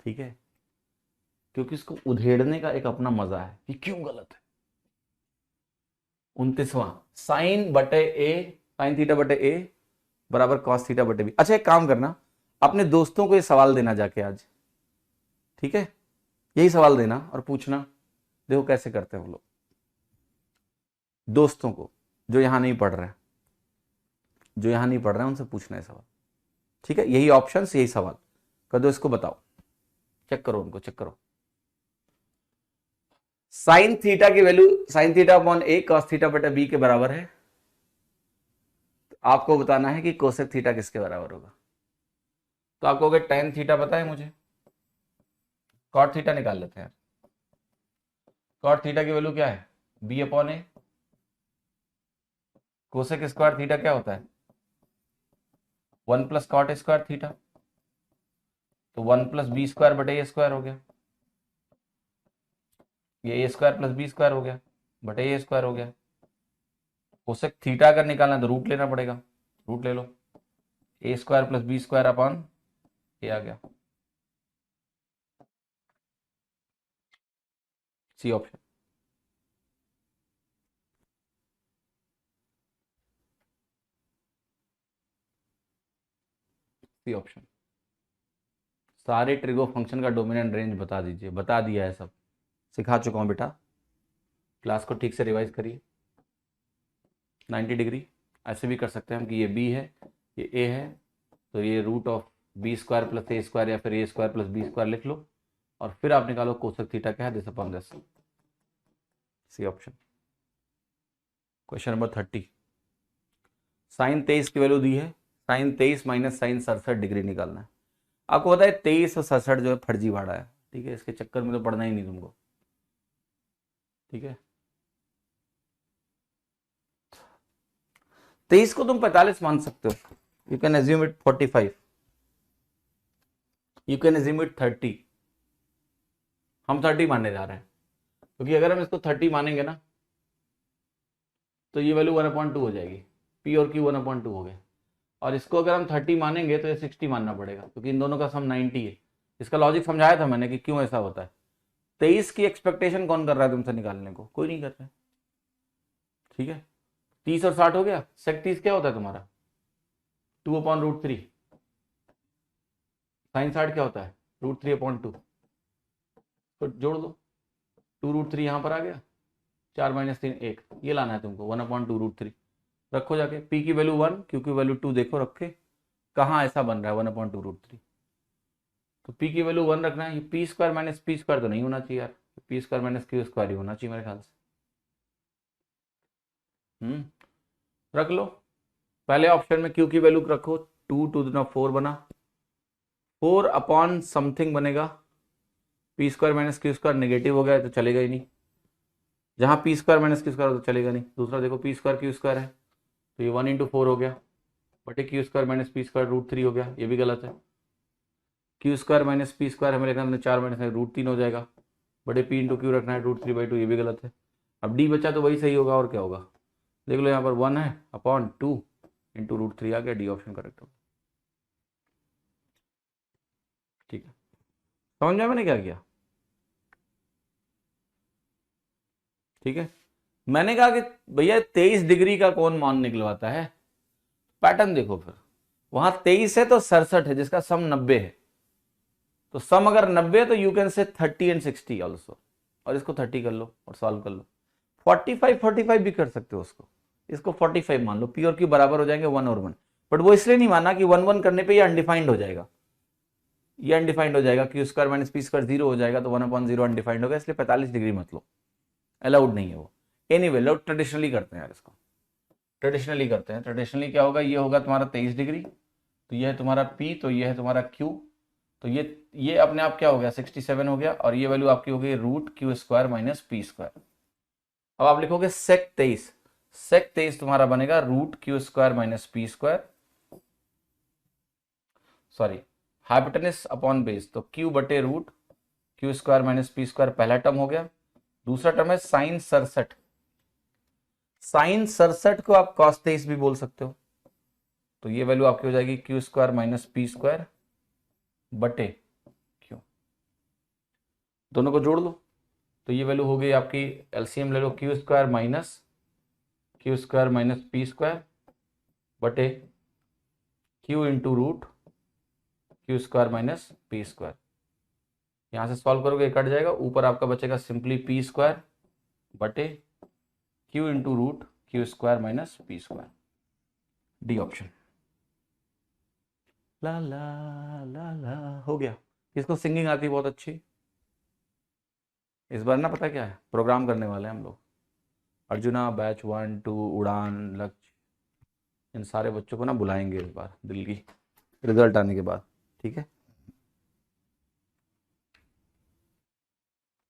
ठीक है, क्योंकि इसको उधेड़ने का एक अपना मजा है कि क्यों गलत है। 29वां, साइन बटे ए, साइन थीटा बटे ए बराबर कॉस थीटा बटे बी। अच्छा एक काम करना, अपने दोस्तों को ये सवाल देना जाके आज, ठीक है, यही सवाल देना और पूछना, देखो कैसे करते हैं वो लोग। दोस्तों को जो यहां नहीं पढ़ रहे हैं, जो यहां नहीं पढ़ रहे हैं उनसे पूछना है सवाल, ठीक है। यही ऑप्शंस, यही सवाल कर दो, इसको बताओ, चेक करो उनको, चेक करो। साइन थीटा की वैल्यू साइन थीटा अपॉन ए कॉस थीटा बटे बी के बराबर है, तो आपको बताना है कि कोसेक थीटा किसके बराबर होगा। तो आपको अगर टेन थीटा पता है मुझे, कॉट थीटा निकाल लेते हैं। कॉट थीटा की वैल्यू क्या है? बी अपॉन ए। कोसेक स्क्वायर थीटा क्या होता है? 1 प्लस कॉट स्क्वायर थीटा, तो 1 प्लस बी स्क्वायर बटे ए स्क्वायर हो गया, ये ए स्क्वायर प्लस बी स्क्वायर हो गया बटे ए स्क्वायर हो गया। कोसेक थीटा अगर निकालना है तो रूट लेना पड़ेगा, रूट ले लो, A square plus B square upon A आ गया, सी ऑप्शन। C option. सारे ट्रिगो फंक्शन का डोमिनेंट रेंज बता दीजिए, बता दिया है सब, सिखा चुका हूं बेटा, क्लास को ठीक से रिवाइज करिए। 90 डिग्री ऐसे भी कर सकते हैं हम कि ये बी है, ये ए है, तो ये root of B square plus A square या फिर A square plus B square लिख लो, और फिर आप निकालो कोसेक थीटा क्या है, this upon this, C option. Question number 30, sine 23 की वैल्यू दी है, साइन 23 माइनस साइन 67 डिग्री निकालना है। आपको पता है 23 और 67 जो है फर्जीवाड़ा है, ठीक है, इसके चक्कर में तो पढ़ना ही नहीं तुमको, ठीक है। 23 को तुम 45 मान सकते हो, you can assume it 45, you can assume it 30, हम 30 मानने जा रहे हैं, क्योंकि अगर हम इसको 30 मानेंगे ना तो ये वैल्यू 1/2 हो जाएगी, पी और क्यू 1/2 हो गए, और इसको अगर हम 30 मानेंगे तो ये 60 मानना पड़ेगा, क्योंकि इन दोनों का सम 90 है। इसका लॉजिक समझाया था मैंने कि क्यों ऐसा होता है। 23 की एक्सपेक्टेशन कौन कर रहा है तुमसे निकालने को? कोई नहीं कर रहा है, ठीक है। 30 और 60 हो गया, सेक 30 क्या होता है तुम्हारा? 2/√3, साइन 60 क्या होता है? √3/2, तो जोड़ दो, 2√3 यहां पर आ गया, 4 - 3 1, ये लाना है तुमको, 1/2√3 रखो जाके, पी की वैल्यू 1, क्यू की वैल्यू 2, देखो रखे कहाँ ऐसा बन रहा है 1/2√3, तो p की वैल्यू 1 रखना है। ये P square minus P square तो नहीं होना चाहिए यार, P square minus Q square ही होना चाहिए मेरे ख्याल से। रख लो। पहले ऑप्शन में q की वैल्यू रखो, 2 to the 4 बना, 4 अपॉन समथिंग बनेगा, P square minus Q square negative हो गया तो चलेगा ही नहीं, जहां P square minus Q square हो तो चलेगा नहीं। दूसरा देखो पी स्क्वायर क्यू स्क्वायर है तो ये 1 into 4 हो गया, बटे Q square minus P square √3 हो गया, ये भी गलत है। Q square minus P square हमें लिखना है 4 माइनस √3 हो जाएगा, बड़े पी इंटू क्यू रखना है √3/2, ये भी गलत है। अब डी बचा तो वही सही होगा और क्या होगा, देख लो यहाँ पर 1 है अपॉन 2 इंटू √3 आ गया, डी ऑप्शन करेक्ट होगा। ठीक है, समझ में मैंने क्या किया? ठीक है, मैंने कहा कि भैया 23 डिग्री का कौन मान निकलवाता है, पैटर्न देखो फिर, वहां 23 है तो 67 है जिसका सम 90 है, तो सम अगर 90 है तो you can say 30 and 60 also, और इसको 30 कर लो और सॉल्व कर लो। 45 भी कर सकते हो उसको, इसको 45 मान लो, पी और क्यू बराबर हो जाएंगे 1 और 1, बट वो इसलिए नहीं माना कि 1 करने पे ये अनडिफाइंड हो जाएगा, ये अनडिफाइंड हो जाएगा, Q square minus P square 0 हो जाएगा, तो 1/0 अनडिफाइंड होगा, इसलिए 45 डिग्री मत लो, अलाउड नहीं है वो। एनीवे लोग ट्रेडिशनली करते हैं यार, इसको ट्रेडिशनली करते हैं। ट्रेडिशनली क्या होगा, ये होगा तुम्हारा 23 डिग्री, तो ये है तुम्हारा P, तो ये है तुम्हारा Q, तो ये अपने आप क्या हो गया 67 हो गया, और ये वैल्यू आपकी हो गई √Q² माइनस पी स्क्वायर। अब आप लिखोगे सेक 23, सेक 23 तुम्हारा बनेगा √Q² minus P square, sorry hypotenuse upon base, तो Q बटे √Q² माइनस पी स्क्वायर पहला टर्म हो गया। दूसरा टर्म है साइन 67, साइन 67 को आप cos 23 भी बोल सकते हो, तो ये वैल्यू आपकी हो जाएगी Q² माइनस पी स्क्वायर बटे Q, दोनों को जोड़ लो, तो ये वैल्यू हो गई आपकी, एलसीएम ले लो, Q² माइनस पी स्क्वायर बटे Q into √Q² minus P square. यहां से सॉल्व करोगे कट जाएगा, ऊपर आपका बचेगा सिंपली पी स्क्वायर बटे Q into √Q² minus P square, D option. ला ला ला ला हो गया। किसको सिंगिंग आती है बहुत अच्छी, इस बार ना पता क्या है, प्रोग्राम करने वाले हैं हम लोग, अर्जुना बैच 1 2 उड़ान लक्ष्य, इन सारे बच्चों को ना बुलाएंगे इस बार दिल्ली रिजल्ट आने के बाद, ठीक है,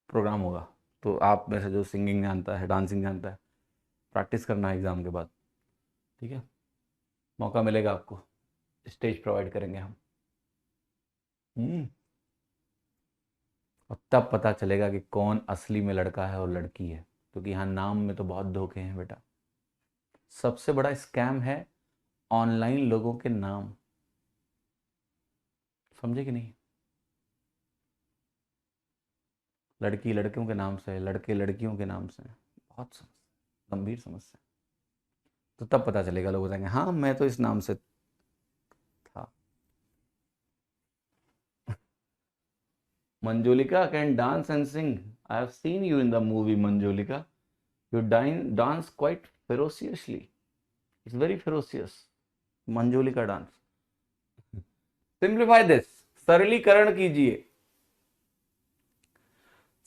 प्रोग्राम होगा, तो आप में से जो सिंगिंग जानता है, डांसिंग जानता है, प्रैक्टिस करना है एग्जाम के बाद, ठीक है, मौका मिलेगा आपको, स्टेज प्रोवाइड करेंगे हम। और तब पता चलेगा कि कौन असली में लड़का है और लड़की है, क्योंकि यहाँ नाम में तो बहुत धोखे हैं बेटा। सबसे बड़ा स्कैम है ऑनलाइन लोगों के नाम, समझे कि नहीं? लड़की लड़कियों के नाम से, लड़के लड़कियों के नाम से, बहुत गंभीर समस्या। तो तब पता चलेगा, लोग बताएंगे हाँ मैं तो इस नाम से था। Manjolika can dance and sing, I have seen you in the movie Manjolika, you dance quite ferociously, it's very ferocious Manjolika dance. Simplify this, सरलीकरण कीजिए,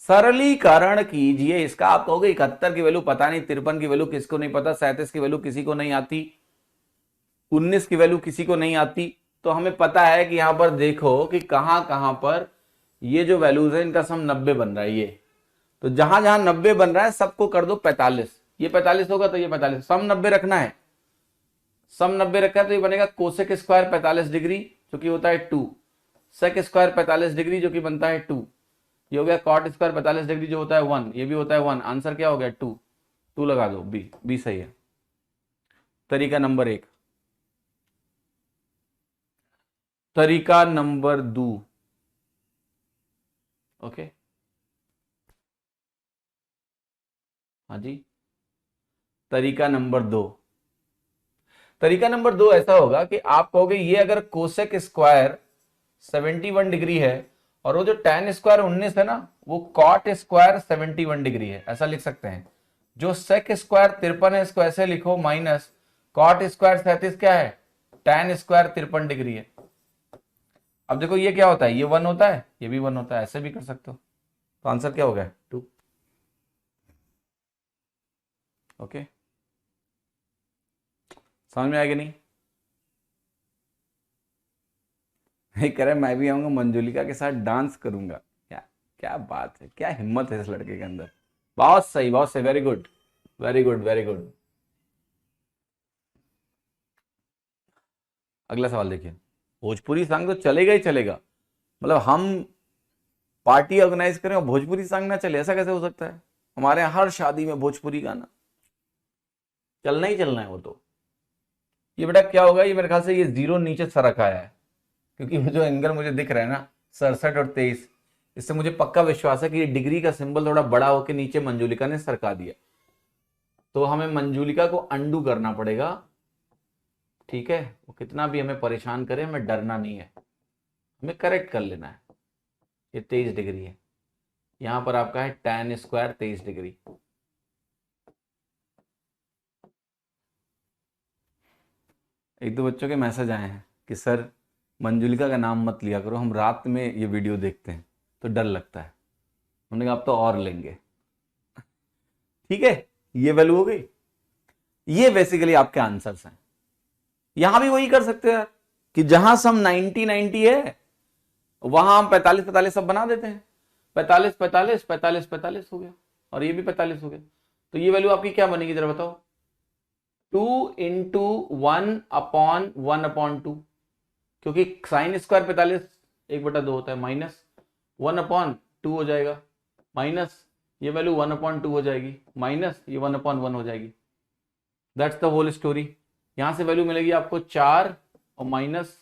सरलीकरण कीजिए इसका। आप कहोगे 71 की वैल्यू पता नहीं, 53 की वैल्यू किसको नहीं पता, 37 की वैल्यू किसी को नहीं आती, 19 की वैल्यू किसी को नहीं आती, तो हमें पता है कि यहां पर देखो कि कहां कहां पर ये जो वैल्यूज है इनका सम 90 बन रहा है, ये तो जहां जहां 90 बन रहा है सबको कर दो 45, ये 45 होगा तो ये 45, सम 90 रखना है, सम 90 रखा है तो ये बनेगा कोसेक स्क्वायर 45 डिग्री जो कि होता है 2, सेक स्क्वायर 45 डिग्री जो कि बनता है 2, ये हो गया कॉट स्क्वायर 45 डिग्री जो होता है 1, ये भी होता है 1, आंसर क्या हो गया 2, 2 लगा दो, बी सही है। तरीका नंबर 1, तरीका नंबर 2, ओके, हाँ जी, तरीका नंबर 2, तरीका नंबर 2 ऐसा होगा कि आप कहोगे ये अगर कोसेक स्क्वायर 71 डिग्री है और वो जो tan स्क्वायर 19 है ना वो कॉट स्क्वायर 71 डिग्री है, ऐसा लिख सकते हैं। जो सेक स्क्वायर 53 है इसको ऐसे लिखो माइनस कॉट स्क्वायर 37 क्या है, tan स्क्वायर 53 डिग्री है। अब देखो ये क्या होता है, ये 1 होता है, ये भी 1 होता है, ऐसे भी कर सकते हो। तो आंसर क्या हो गया 2। ओके, समझ में आएगा नहीं? नहीं कह रहे मैं भी आऊंगा मंजुलिका के साथ डांस करूंगा। क्या क्या बात है, क्या हिम्मत है इस लड़के के अंदर। बहुत सही, बहुत सही, very good, very good, very good. अगला सवाल देखिए। भोजपुरी सॉन्ग तो चलेगा ही चलेगा, मतलब हम पार्टी ऑर्गेनाइज करें और भोजपुरी सॉन्ग ना चले, ऐसा कैसे हो सकता है? हमारे यहाँ हर शादी में भोजपुरी गाना चलना ही चलना है वो तो। ये बेटा क्या होगा, ये मेरे ख्याल से ये 0 नीचे सरक आया है, क्योंकि वो जो एंगल मुझे दिख रहा है ना 67 और 23, इससे मुझे पक्का विश्वास है कि ये डिग्री का सिंबल थोड़ा बड़ा होकर नीचे मंजुलिका ने सरका दिया। तो हमें मंजुलिका को अंडू करना पड़ेगा, ठीक है? वो कितना भी हमें परेशान करे, हमें डरना नहीं है, हमें करेक्ट कर लेना है। ये 23 डिग्री है, यहां पर आपका है tan स्क्वायर 23 डिग्री। एक दो बच्चों के मैसेज आए हैं कि सर मंजुलिका का नाम मत लिया करो, हम रात में ये वीडियो देखते हैं तो डर लगता है। हमने कहा आप तो और लेंगे। ठीक है, ये वैल्यू हो गई। ये बेसिकली आपके आंसर्स हैं। यहां भी वही कर सकते हैं कि जहां सम 90 90 है वहां हम 45 45 सब बना देते हैं। 45 45 45 45 हो गया, और ये भी 45 हो गया। तो ये वैल्यू आपकी क्या बनेगी जरा बताओ? 2 इंटू 1/1/2, क्योंकि साइन स्क्वायर 45 1/2 होता है, माइनस 1/2 हो जाएगा, माइनस ये वैल्यू 1/2 हो जाएगी, माइनस ये 1/1 हो जाएगी। That's the whole story. यहां से वैल्यू मिलेगी आपको 4 और -1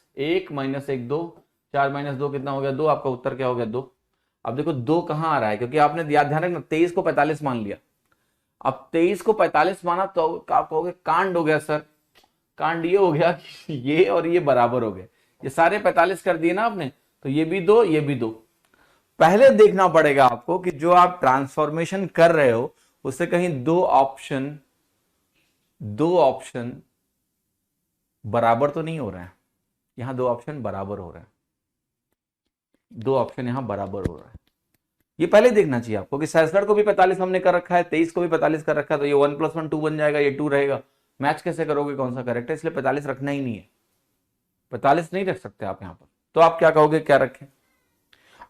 -1 2, 4 - 2 कितना हो गया 2। आपका उत्तर क्या हो गया 2। अब देखो 2 कहां आ रहा है, क्योंकि आपने ध्यान रखना 23 को 45 मान लिया। अब 23 को 45 माना तो आप कहोगे कांड हो गया सर। कांड ये हो गया कि ये और ये बराबर हो गए, ये सारे 45 कर दिए ना आपने, तो ये भी 2 ये भी 2। पहले देखना पड़ेगा आपको कि जो आप ट्रांसफॉर्मेशन कर रहे हो उससे कहीं दो ऑप्शन बराबर तो नहीं हो रहे हैं। यहां 2 ऑप्शन बराबर हो रहे हैं, 2 ऑप्शन यहां बराबर हो रहा है। ये पहले देखना चाहिए आपको कि 67 को भी 45 हमने कर रखा है, 23 को भी 45 कर रखा है, तो ये 1 + 1 2 बन जाएगा, ये 2 रहेगा। मैच कैसे करोगे कौन सा करेक्ट है? इसलिए 45 रखना ही नहीं है, 45 नहीं रख सकते आप यहां पर। तो आप क्या कहोगे, क्या रखें?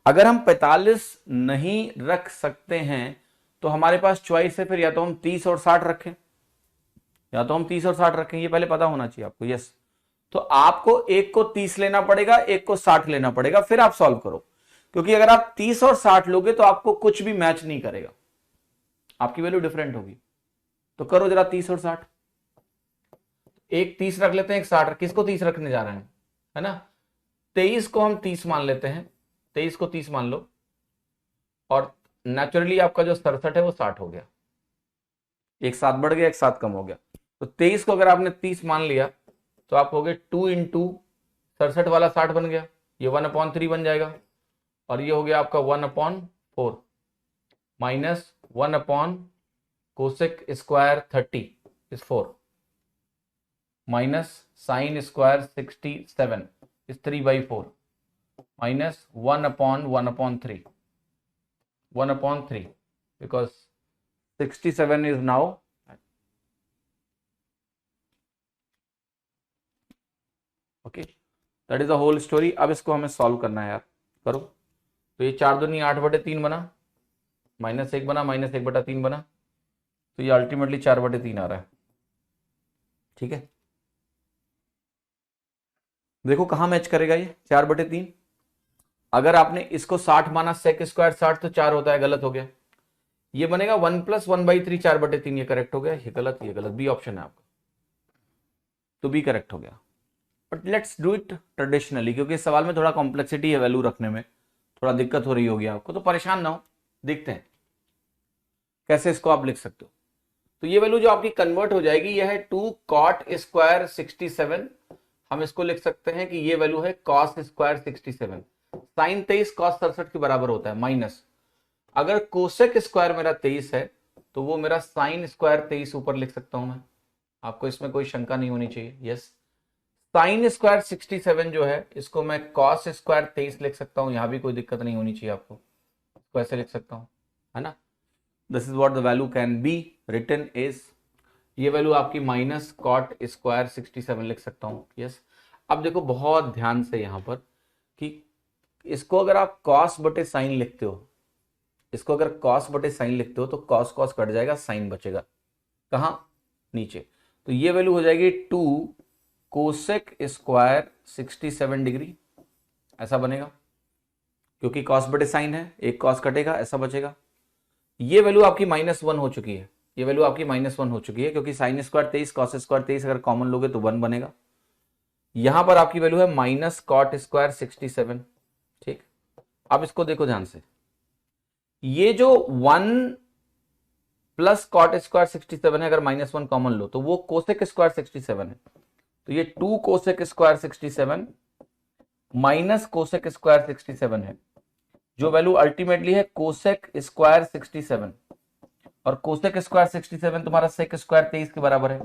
अगर हम 45 नहीं रख सकते हैं तो हमारे पास चॉइस है फिर, या तो हम 30 और 60 रखें, या तो हम 30 और 60 रखें। ये पहले पता होना चाहिए आपको। यस, तो आपको एक को 30 लेना पड़ेगा, एक को 60 लेना पड़ेगा, फिर आप सॉल्व करो। क्योंकि अगर आप 30 और 60 लोगे तो आपको कुछ भी मैच नहीं करेगा, आपकी वैल्यू डिफरेंट होगी। तो करो जरा 30 और 60। एक 30 रख लेते हैं, एक 60। किसको 30 रखने जा रहे हैं, है ना? 23 को हम 30 मान लेते हैं, 23 को 30 मान लो, और नेचुरली आपका जो 67 है वो 60 हो गया। एक 7 बढ़ गया, एक 7 कम हो गया। तो 23 को अगर आपने 30 मान लिया तो आप हो गए 2 इंटू 67 वाला 60 बन गया, ये 1/3 बन जाएगा, और ये हो गया आपका 1/4 माइनस 1/कोसेक square 30 is 4 minus sine square 67 is 3/4 minus 1/1/3 1/3 because 67 is now okay, that is the whole story. अब इसको हमें सॉल्व करना है यार, करो। तो ये 4 दूनी 8/3 बना, -1 बना, -1/3 बना, तो ये अल्टीमेटली 4/3 आ रहा है। ठीक है, देखो कहां मैच करेगा ये 4/3। अगर आपने इसको 60 माना, सेक स्क्वायर 60 तो 4 होता है, गलत हो गया। ये बनेगा 1 + 1/3 4/3, ये करेक्ट हो गया, ये गलत, ये गलत, बी ऑप्शन है आपका, तो बी करेक्ट हो गया। But let's do it traditionally, क्योंकि इस सवाल में थोड़ा कॉम्प्लेक्सिटी है, वैल्यू रखने में थोड़ा दिक्कत हो रही होगी आपको, तो परेशान ना हो, देखते हैं कैसे इसको आप लिख सकते हो। तो ये वैल्यू जो आपकी कन्वर्ट हो जाएगी, यह है 2 cot स्क्वायर 67। हम इसको लिख सकते हैं कि ये वैल्यू है cos स्क्वायर 67। साइन 23 cos 67 के बराबर होता है, माइनस अगर कोसेक स्क्वायर मेरा 23 है तो वो मेरा साइन स्क्वायर 23 ऊपर लिख सकता हूं मैं। आपको इसमें कोई शंका नहीं होनी चाहिए। यस, साइन स्क्वायर 67 जो है इसको मैं कॉस स्क्वायर 23 लिख सकता हूं, यहां भी कोई दिक्कत नहीं होनी चाहिए आपको, इसको ऐसे लिख सकता हूं, है ना। This is what the value can be written is, ये वैल्यू आपकी माइनस कॉट स्क्वायर 67 लिख सकता हूं, यस। अब देखो बहुत ध्यान से यहां पर कि इसको अगर आप कॉस बटे साइन लिखते हो, इसको अगर कॉस बटे साइन लिखते हो तो कॉस कॉस कट जाएगा, साइन बचेगा कहां, नीचे। तो ये वैल्यू हो जाएगी 2 कोसेक स्क्वायर 67 डिग्री, ऐसा बनेगा, क्योंकि कॉस बटे साइन है, एक कॉस कटेगा, ऐसा बचेगा। ये वैल्यू आपकी -1 हो चुकी है, ये वैल्यू आपकी -1 हो चुकी है, क्योंकि साइन स्क्वायर 23 कॉस स्क्वायर 23 अगर कॉमन लोगे तो 1 बनेगा। यहां पर आपकी वैल्यू है माइनस कॉट स्क्वायर 67, ठीक। अब इसको देखो ध्यान से, ये जो 1 प्लस कॉट स्क्वायर 67 है, अगर -1 कॉमन लो तो वो कोसेक स्क्वायर 67 है, तो ये 2 cosec square 67 minus cosec square 67 है, जो वैल्यू अल्टीमेटली है कोसेक स्क्वायर 67, और कोसेक स्क्वायर 67 तुम्हारा सेक स्क्वायर 23 के बराबर है,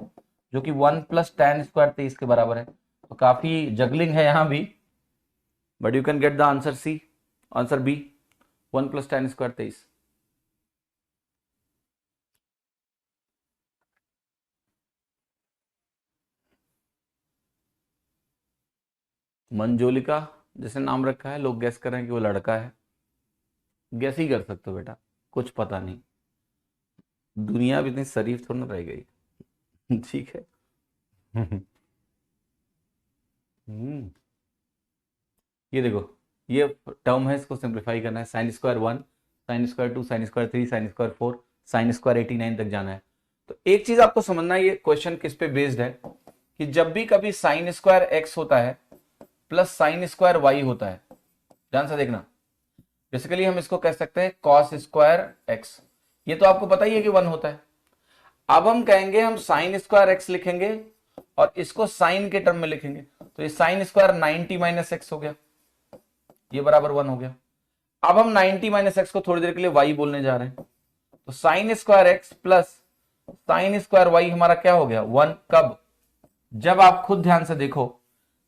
जो कि 1 प्लस टैन स्क्वायर 23 के बराबर है। तो काफी जगलिंग है यहां भी, but you can get the answer C, answer B, 1 plus tan square 23। Manjolika जैसे नाम रखा है, लोग गैस कर रहे हैं कि वो लड़का है, गैस ही कर सकते हो बेटा, कुछ पता नहीं, दुनिया भी इतनी शरीफ थोड़ी ना रह गई। ठीक है। हम्म, ये देखो, ये टर्म है, इसको सिंप्लीफाई करना है, sine square 1, sine square 2, sine square 3, sine square 4, sine square 89 तक जाना है। तो एक चीज आपको समझना है, ये क्वेश्चन किस पे बेस्ड है, कि जब भी कभी साइन स्क्वायर एक्स होता है प्लस साइन स्क्वायर वाई होता है, ध्यान से देखना, बेसिकली हम इसको कह सकते हैं कॉस स्क्वायर एक्स, ये तो आपको पता ही है कि 1 होता है। अब हम कहेंगे हम साइन स्क्वायर एक्स लिखेंगे और इसको साइन के टर्म में लिखेंगे, तो ये साइन स्क्वायर 90 माइनस एक्स हो गया, ये बराबर 1 हो गया। अब हम 90 माइनस एक्स को थोड़ी देर के लिए वाई बोलने जा रहे हैं, तो sine square X plus sine square Y हमारा क्या हो गया 1, कब, जब आप खुद ध्यान से देखो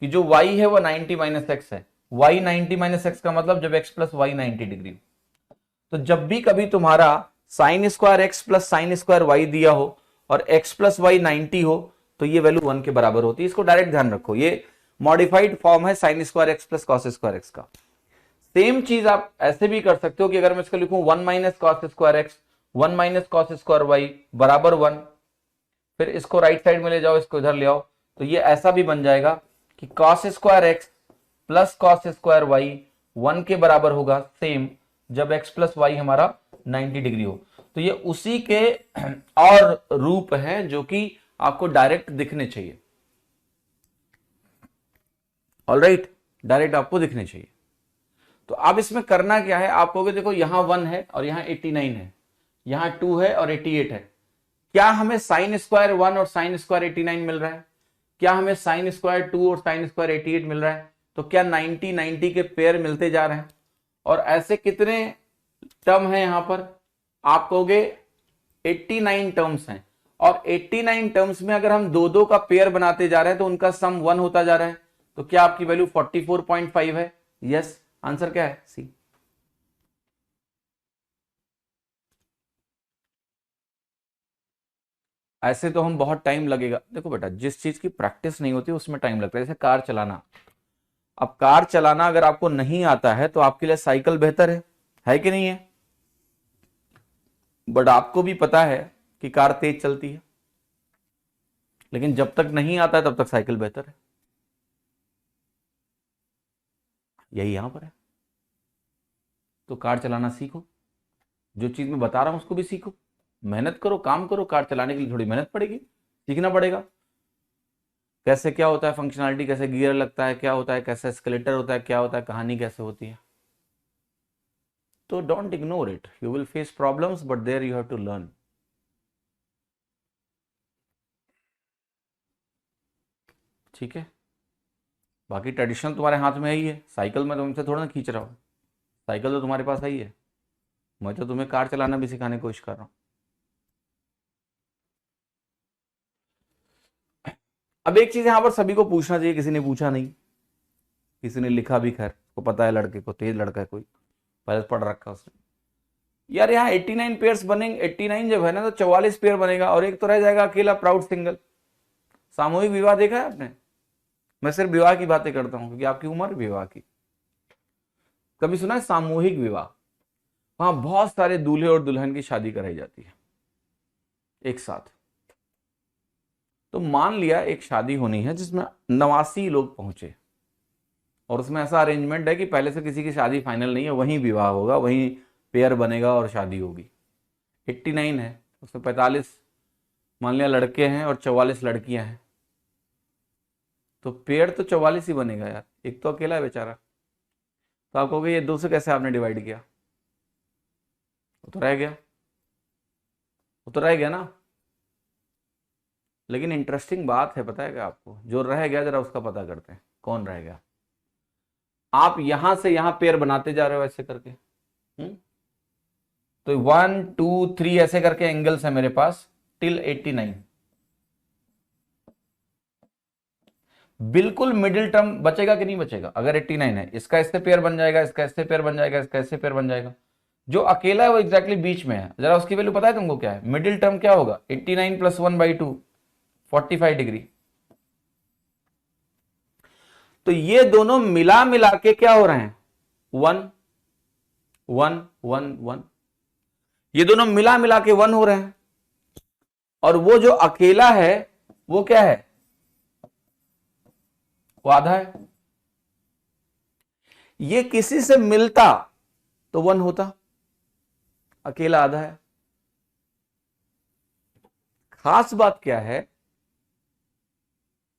कि जो y है वो 90 माइनस एक्स है, y 90 माइनस एक्स का मतलब जब x प्लस वाई 90 डिग्री। तो जब भी कभी तुम्हारा sine square X plus sine square Y दिया हो और x प्लस वाई 90 हो, तो ये वैल्यू 1 के बराबर होती है, इसको डायरेक्ट ध्यान रखो, ये मॉडिफाइड फॉर्म है sign square X plus cos square x का। सेम चीज आप ऐसे भी कर सकते हो कि अगर मैं इसको लिखूं 1 minus cos square X 1 minus cos square Y बराबर 1, फिर इसको राइट साइड में ले जाओ, इसको इधर ले आओ, तो ये ऐसा भी बन जाएगा कि cos square X plus cos square Y 1 के बराबर होगा, सेम जब x प्लस वाई हमारा 90 डिग्री हो। तो ये उसी के और रूप हैं जो कि आपको डायरेक्ट दिखने चाहिए, ऑलराइट, डायरेक्ट आपको दिखने चाहिए। तो अब इसमें करना क्या है, आप कहोगे देखो यहां 1 है और यहां 89 है, यहां 2 है और 88 है, क्या हमें साइन स्क्वायर 1 और साइन स्क्वायर 89 मिल रहा है, क्या हमें साइन स्क्वायर 2 और साइन स्क्वायर 88 मिल रहा है, तो क्या 90 90 के पेयर मिलते जा रहे हैं, और ऐसे कितने टर्म है यहां पर, आप कहोगे 89 टर्म्स हैं, और 89 टर्म्स में अगर हम दो दो का पेयर बनाते जा रहे हैं तो उनका सम 1 होता जा रहा है, तो क्या आपकी वैल्यू 44.5 है, यस, आंसर क्या है, सी। ऐसे तो हम बहुत टाइम लगेगा, देखो बेटा जिस चीज की प्रैक्टिस नहीं होती उसमें टाइम लगता है, जैसे कार चलाना, अब कार चलाना अगर आपको नहीं आता है तो आपके लिए साइकिल बेहतर है कि नहीं है, बट आपको भी पता है कि कार तेज चलती है, लेकिन जब तक नहीं आता है तब तक साइकिल बेहतर है, यही यहां पर है। तो कार चलाना सीखो, जो चीज मैं बता रहा हूं उसको भी सीखो, मेहनत करो, काम करो, कार चलाने के लिए थोड़ी मेहनत पड़ेगी, सीखना पड़ेगा, कैसे क्या होता है फंक्शनैलिटी, कैसे गियर लगता है, क्या होता है, कैसे एस्केलेटर होता है, क्या होता है, कहानी कैसे होती है। तो don't ignore it, you will face problems but there you have to learn. ठीक है, बाकी ट्रेडिशनल तुम्हारे हाथ में ही है, साइकिल में तुमसे थोड़ा ना खींच रहा हूं, साइकिल तो तुम्हारे पास ही है, मैं तो तुम्हें कार चलाना भी सिखाने की कोशिश कर रहा हूं। अब एक चीज यहां पर सभी को पूछना चाहिए, किसी ने पूछा नहीं, किसी ने लिखा भी, खैर को पता है, लड़के को, तेज लड़का है कोई, पहले पढ़ रखा उसने। यार यहाँ 89 पेयर्स बनेंगे, 89 जब है ना तो 44 पेयर बनेगा, और एक तो रह जाएगा अकेला प्राउड सिंगल। सामूहिक विवाह देखा है आपने? मैं सिर्फ विवाह की बातें करता हूं क्योंकि आपकी उम्र विवाह की। कभी सुना है सामूहिक विवाह? वहां बहुत सारे दूल्हे और दुल्हन की शादी कराई जाती है एक साथ। तो मान लिया एक शादी होनी है जिसमें 89 लोग पहुंचे, और उसमें ऐसा अरेंजमेंट है कि पहले से किसी की शादी फाइनल नहीं है, वहीं विवाह होगा, वहीं पेयर बनेगा और शादी होगी। 89 है, उसमें 45 मान लिया लड़के हैं और 44 लड़कियां हैं, तो पेयर तो 44 ही बनेगा यार, एक तो अकेला है बेचारा। तो आप कहोगे ये दो से कैसे आपने डिवाइड किया? वो तो रह गया, वो तो रह गया ना। लेकिन इंटरेस्टिंग बात है, पता है क्या आपको? जो रह गया जरा उसका पता करते हैं, कौन रह गया। आप यहां से यहां पेयर बनाते जा रहे हो ऐसे करके, तो 1 2 3 ऐसे करके एंगल्स है मेरे पास टिल 89। बिल्कुल मिडिल टर्म बचेगा कि नहीं बचेगा? अगर 89 है, इसका इससे पेयर बन जाएगा, इसका इससे पेयर बन जाएगा, इसका इससे पेयर बन जाएगा। जो अकेला है वो एग्जैक्टली बीच में है, जरा उसकी वैल्यू पता है तुमको क्या है? मिडिल टर्म क्या होगा? 89 प्लस 1/2, 45 डिग्री। तो ये दोनों मिला मिला के क्या हो रहे हैं? 1 1 1 1। ये दोनों मिला मिला के 1 हो रहे हैं, और वो जो अकेला है वो क्या है? वो आधा है। ये किसी से मिलता तो 1 होता, अकेला आधा है। खास बात क्या है?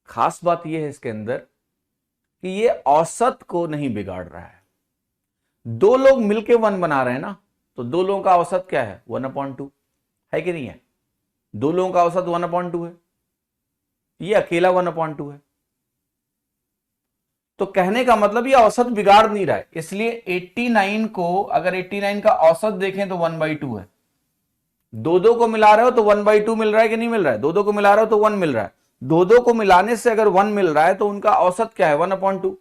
खास बात यह है इसके अंदर कि ये औसत को नहीं बिगाड़ रहा है। दो लोग मिलके 1 बना रहे हैं ना, तो दो लोगों का औसत क्या है? 1/2 है कि नहीं है? दो लोगों का औसत 1/2 है, ये अकेला 1/2 है। तो कहने का मतलब ये औसत बिगाड़ नहीं रहा है। इसलिए 89 को, अगर 89 का औसत देखें तो 1/2 है। दो दो को मिला रहे हो तो 1/2 मिल रहा है कि नहीं मिल रहा है? दो दो को मिला रहे हो तो 1 मिल रहा है। दो दो को मिलाने से अगर 1 मिल रहा है तो उनका औसत क्या है? 1/2।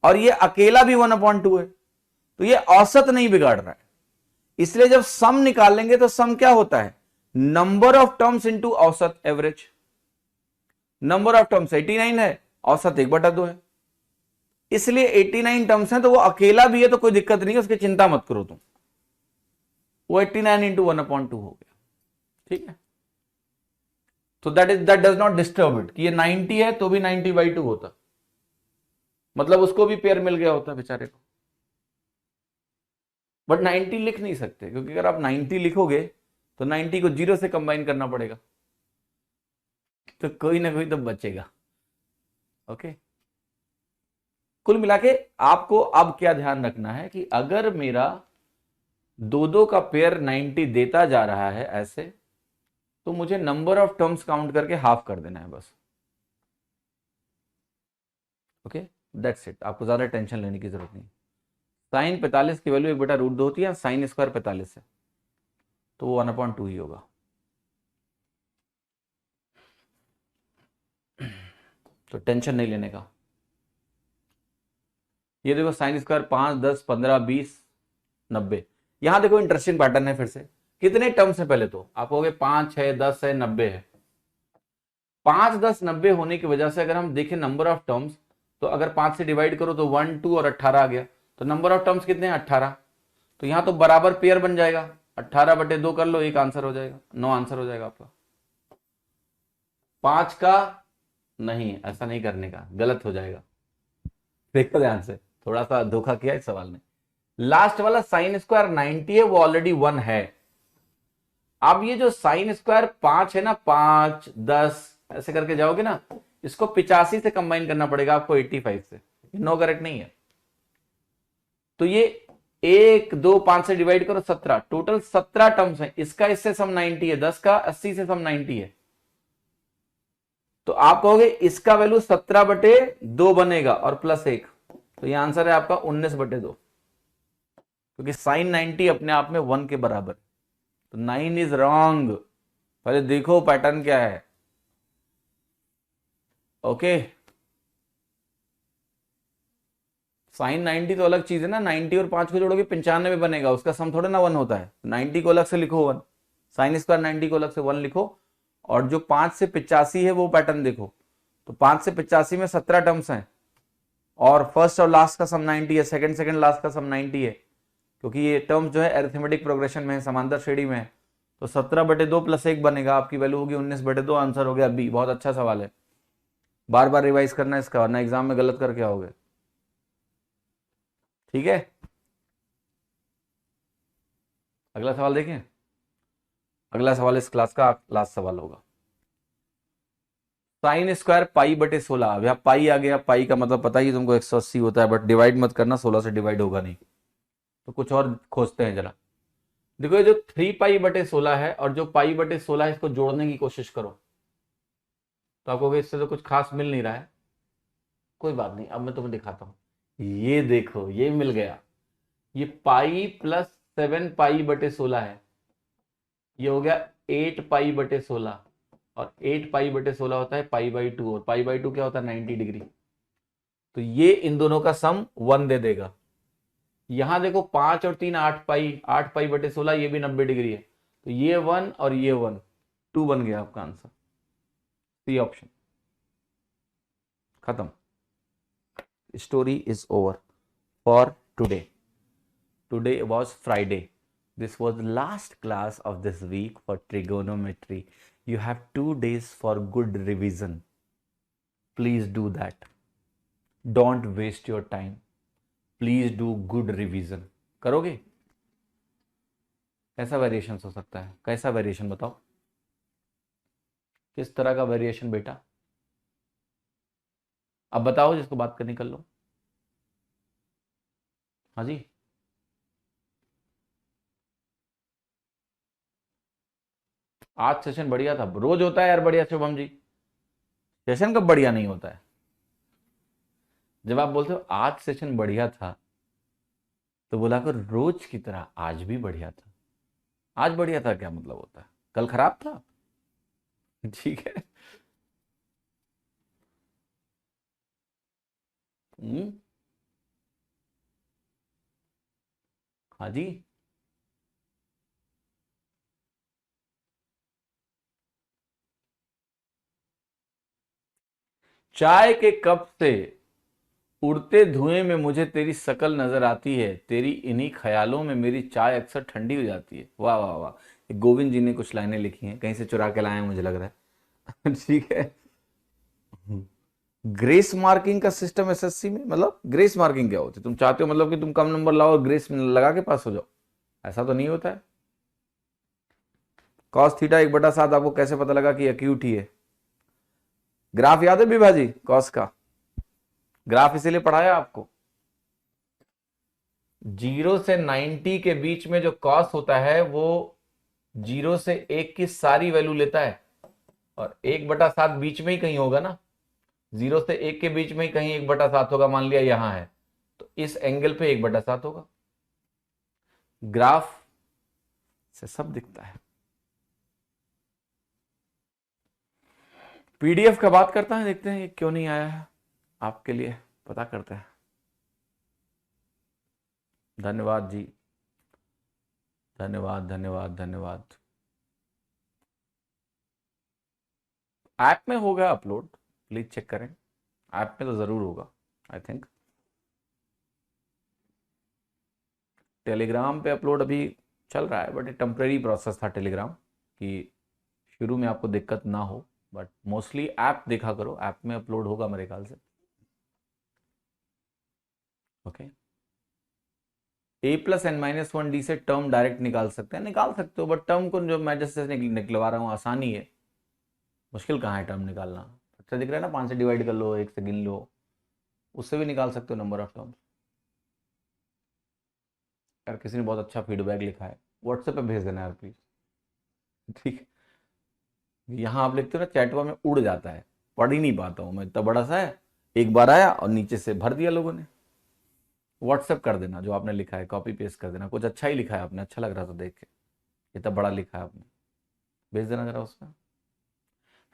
और ये अकेला भी 1/2 है, तो ये औसत नहीं बिगाड़ रहा है। इसलिए जब सम निकालेंगे तो सम क्या होता है? नंबर ऑफ टर्म्स इंटू औसत, एवरेज। नंबर ऑफ टर्म्स 89 है, औसत 1/2 है, इसलिए 89 टर्म्स हैं, तो वो अकेला भी है तो कोई दिक्कत नहीं है, उसकी चिंता मत करो तुम। वो 89 इंटू 1/2 हो गया, ठीक है। तो that does not disturb it कि ये 90 है तो भी 90/2 होता, मतलब उसको भी पेयर मिल गया होता बेचारे को। बट 90 लिख नहीं सकते, क्योंकि अगर आप 90 लिखोगे तो 90 को 0 से कंबाइन करना पड़ेगा, तो कोई ना कोई तो बचेगा। ओके, कुल मिला के आपको अब क्या ध्यान रखना है कि अगर मेरा दो दो का पेयर 90 देता जा रहा है ऐसे, तो मुझे नंबर ऑफ टर्म्स काउंट करके हाफ कर देना है बस। ओके, दैट्स इट, आपको ज्यादा टेंशन लेने की जरूरत नहीं। साइन 45 की वैल्यू 1/√2 होती है, साइन स्क्वायर 45 है, तो वो 1/2 ही होगा। तो टेंशन नहीं लेने का। ये देखो साइन स्क्वायर 5 10 15 20 90। यहां देखो इंटरेस्टिंग पैटर्न है, फिर से कितने टर्म्स है? पहले तो आप कहोगे 5 है, 10 है, 90 है। 5 10 90 होने की वजह से अगर हम देखें नंबर ऑफ टर्म्स, तो अगर 5 से डिवाइड करो तो 1 2 और 18 आ गया, तो नंबर ऑफ टर्म्स कितने हैं? 18। तो यहां तो बराबर पेयर बन जाएगा, 18/2 कर लो, एक आंसर हो जाएगा, 9 आंसर हो जाएगा आपका। 5 का नहीं, ऐसा नहीं करने का, गलत हो जाएगा। देखो ध्यान से, थोड़ा सा धोखा किया इस सवाल ने। लास्ट वाला साइन स्क्वायर 90 है, वो ऑलरेडी 1 है। अब ये जो साइन स्क्वायर 5 है ना, 5 10 ऐसे करके जाओगे ना, इसको 85 से कंबाइन करना पड़ेगा आपको 85 से। नो करेक्ट नहीं है। तो ये 1 2 5 से डिवाइड करो 17, टोटल 17 टर्म्स है। इसका इससे सम 90 है, 10 का 80 से सम 90 है, तो आप कहोगे इसका वैल्यू 17/2 बनेगा और +1, तो ये आंसर है आपका 19/2, क्योंकि साइन 90 अपने आप में 1 के बराबर। तो 9 इज रॉन्ग। पहले देखो पैटर्न क्या है। ओके, साइन 90 तो अलग चीज है ना, 90 और 5 को जोड़ोगे 95 बनेगा, उसका सम थोड़ा ना 1 होता है। 90 को अलग से लिखो 1, साइन स्क्वायर 90 को अलग से 1 लिखो, और जो 5 से 85 है वो पैटर्न देखो। तो 5 से 85 में 17 टर्म्स हैं, और फर्स्ट और लास्ट का सम 90 है, सेकंड सेकंड लास्ट का सम 90 है, क्योंकि ये टर्म्स जो है अरिथमेटिक प्रोग्रेशन में है, समांतर श्रेणी में है। तो 17/2 + 1 बनेगा, आपकी वैल्यू होगी 19/2। आंसर हो गया बी। बहुत अच्छा सवाल है, बार बार रिवाइज करना इसका, वरना एग्जाम में गलत करके आओगे। ठीक है, अगला सवाल देखें। अगला सवाल इस क्लास का लास्ट सवाल होगा। साइन स्क्वायर पाई/16। अब यहाँ पाई आ गया, पाई का मतलब पता ही तुमको 180 होता है, बट डिवाइड मत करना, 16 से डिवाइड होगा नहीं। तो कुछ और खोजते हैं जरा। देखो ये जो 3π/16 है और जो π/16 है, इसको जोड़ने की कोशिश करो, तो आपको इससे तो कुछ खास मिल नहीं रहा है। कोई बात नहीं, अब मैं तुम्हें दिखाता हूं। ये देखो, ये मिल गया। ये पाई प्लस 7π/16 है, ये हो गया 8π/16, और 8π/16 होता है π/2, और π/2 क्या होता है 90 डिग्री। तो ये इन दोनों का सम 1 दे देगा। यहां देखो 5 और 3 8π, 8π/16, ये भी 90 डिग्री है, तो ये 1 और ये 1, 2 बन गया आपका आंसर, सी ऑप्शन। खत्म, story is over for today. Today was Friday. This was the last class of this week for trigonometry. You have 2 days for good revision. Please do that. Don't waste your time. Please do good revision. करोगे? कैसा variation हो सकता है? कैसा variation बताओ, किस तरह का वेरिएशन बेटा? अब बताओ, जिसको बात करनी कर लो। हाँ जी, आज सेशन बढ़िया था। रोज होता है यार बढ़िया शुभम जी, सेशन कब बढ़िया नहीं होता है? जब आप बोलते हो आज सेशन बढ़िया था, तो बोला कर रोज की तरह आज भी बढ़िया था। आज बढ़िया था क्या मतलब होता है? कल खराब था। ठीक है। हम्म, हाँ जी, चाय के कप से उड़ते धुएं में मुझे तेरी शकल नजर आती है, तेरी इन्हीं ख्यालों में मेरी चाय अक्सर ठंडी हो जाती है। वाह वाह वाह, ये गोविंद जी ने कुछ लाइनें लिखी हैं, कहीं से चुरा के लाए हैं मुझे लग रहा है। ठीक है। ग्रेस मार्किंग का सिस्टम एसएससी में, मतलब ग्रेस मार्किंग क्या होती है? तुम चाहते हो मतलब कि तुम कम नंबर लाओ और ग्रेस लगा के पास हो जाओ? ऐसा तो नहीं होता है। कॉस थीटा 1/7 आपको कैसे पता लगा कि एक्यूट ही है? ग्राफ याद है विभा जी, कॉस का ग्राफ इसीलिए पढ़ाया आपको। 0 से 90 के बीच में जो कॉस होता है वो 0 से 1 की सारी वैल्यू लेता है, और 1/7 बीच में ही कहीं होगा ना। 0 से 1 के बीच में ही कहीं 1/7 होगा, मान लिया यहां है, तो इस एंगल पे 1/7 होगा। ग्राफ से सब दिखता है। पीडीएफ का बात करता है, देखते हैं ये क्यों नहीं आया है आपके लिए, पता करते हैं। धन्यवाद जी, धन्यवाद धन्यवाद धन्यवाद। ऐप में होगा अपलोड, प्लीज चेक करें, ऐप में तो जरूर होगा आई थिंक। टेलीग्राम पे अपलोड अभी चल रहा है, बट ये टेम्परेरी प्रोसेस था टेलीग्राम, कि शुरू में आपको दिक्कत ना हो, बट मोस्टली ऐप देखा करो, ऐप में अपलोड होगा मेरे ख्याल से। ओके, a+n-1d से टर्म डायरेक्ट निकाल सकते हैं, निकाल सकते हो, बट टर्म को जो मैं जैसे निकलवा रहा हूँ आसानी है, मुश्किल कहाँ है टर्म निकालना। अच्छा दिख रहा है ना, 5 से डिवाइड कर लो, 1 से गिन लो, उससे भी निकाल सकते हो नंबर ऑफ टर्म्स। यार किसी ने बहुत अच्छा फीडबैक लिखा है, व्हाट्सएप पे भेज देना यार प्लीज। ठीक है, यहाँ आप लिखते हो ना चैटवा में उड़ जाता है, पढ़ ही नहीं पाता हूँ मैं, इतना बड़ा सा है, एक बार आया और नीचे से भर दिया लोगों ने। व्हाट्सएप कर देना जो आपने लिखा है, कॉपी पेस्ट कर देना, कुछ अच्छा ही लिखा है आपने, अच्छा लग रहा था देख के, इतना बड़ा लिखा है आपने, भेज देना जरा उसमें।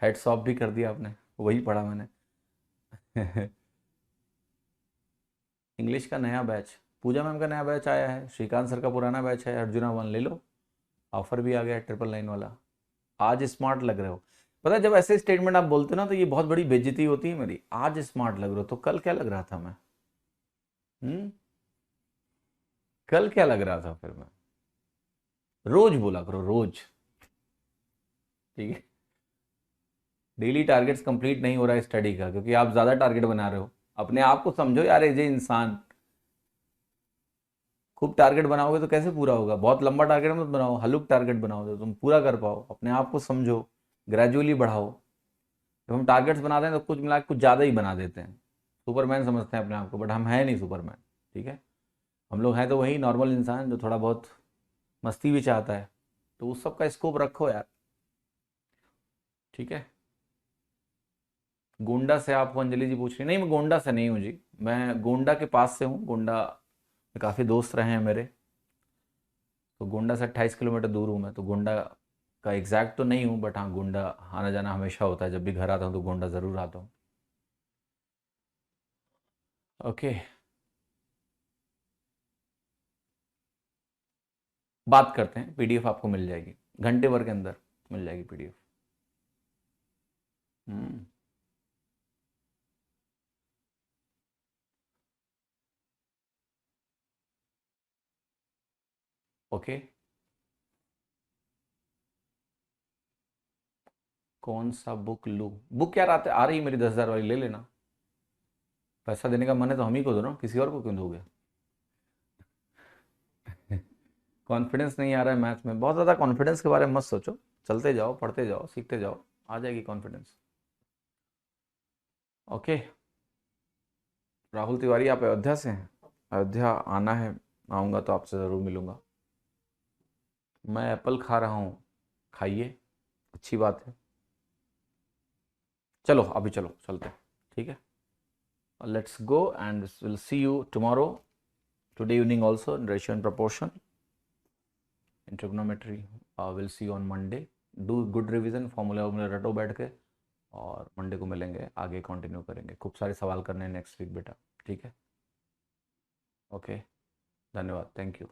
हेड्स ऑफ भी कर दिया आपने, वही पढ़ा मैंने। इंग्लिश का नया बैच, पूजा मैम का नया बैच आया है, श्रीकांत सर का पुराना बैच है, अर्जुना 1 ले लो, ऑफर भी आ गया है 999 वाला। आज स्मार्ट लग रहे हो। पता है जब ऐसे स्टेटमेंट आप बोलते हो ना तो ये बहुत बड़ी बेइज्जती होती है मेरी। आज स्मार्ट लग रहे हो तो कल क्या लग रहा था मैं? हम्म। कल क्या लग रहा था फिर मैं? रोज बोला करो, रोज। ठीक है। डेली टारगेट्स कंप्लीट नहीं हो रहा है स्टडी का, क्योंकि आप ज़्यादा टारगेट बना रहे हो। अपने आप को समझो यार, एज ए इंसान। खूब टारगेट बनाओगे तो कैसे पूरा होगा? बहुत लंबा टारगेट मत बनाओ, हल्लुक टारगेट बनाओ तो तुम पूरा कर पाओ। अपने आप को समझो, ग्रेजुअली बढ़ाओ। जब हम टारगेट्स बनाते हैं तो कुछ मिला के कुछ ज़्यादा ही बना देते हैं। सुपरमैन समझते हैं अपने आप को, बट हम हैं नहीं सुपरमैन। ठीक है। हम लोग हैं तो वही नॉर्मल इंसान जो थोड़ा बहुत मस्ती भी चाहता है। तो उस सब का स्कोप रखो यार। ठीक है। गोंडा से आपको अंजलि जी पूछ रही, नहीं मैं गोंडा से नहीं हूँ जी। मैं गोंडा के पास से हूँ। गोंडा में काफ़ी दोस्त रहे हैं मेरे। तो गोंडा से 28 किलोमीटर दूर हूँ मैं। तो गोंडा का एग्जैक्ट तो नहीं हूँ, बट हाँ गोंडा आना जाना हमेशा होता है। जब भी घर आता हूँ तो गोंडा ज़रूर आता हूँ। ओके। बात करते हैं। पीडीएफ आपको मिल जाएगी, घंटे भर के अंदर मिल जाएगी पीडीएफ। हम्म। ओके। कौन सा बुक लूँ? बुक यार आते आ रही है मेरी 10,000 वाली, ले लेना। पैसा देने का मन है तो हम ही को दो ना, किसी और को क्यों दोगे? कॉन्फिडेंस नहीं आ रहा है मैथ में। बहुत ज़्यादा कॉन्फिडेंस के बारे में मत सोचो। चलते जाओ, पढ़ते जाओ, सीखते जाओ, आ जाएगी कॉन्फिडेंस। ओके। राहुल तिवारी, आप अयोध्या से हैं? अयोध्या आना है, आऊँगा तो आपसे ज़रूर मिलूँगा। मैं एप्पल खा रहा हूँ। खाइए, अच्छी बात है। चलो अभी चलो चलते हैं। ठीक है। Let's go and will see you tomorrow, today evening also in ratio and proportion in trigonometry. We'll see you on Monday. Do good revision, formula वॉर्मूला रटो बैठ के। और मंडे को मिलेंगे, आगे कंटिन्यू करेंगे। खूब सारे सवाल करने हैं नेक्स्ट वीक बेटा। ठीक है। ओके। धन्यवाद, थैंक यू।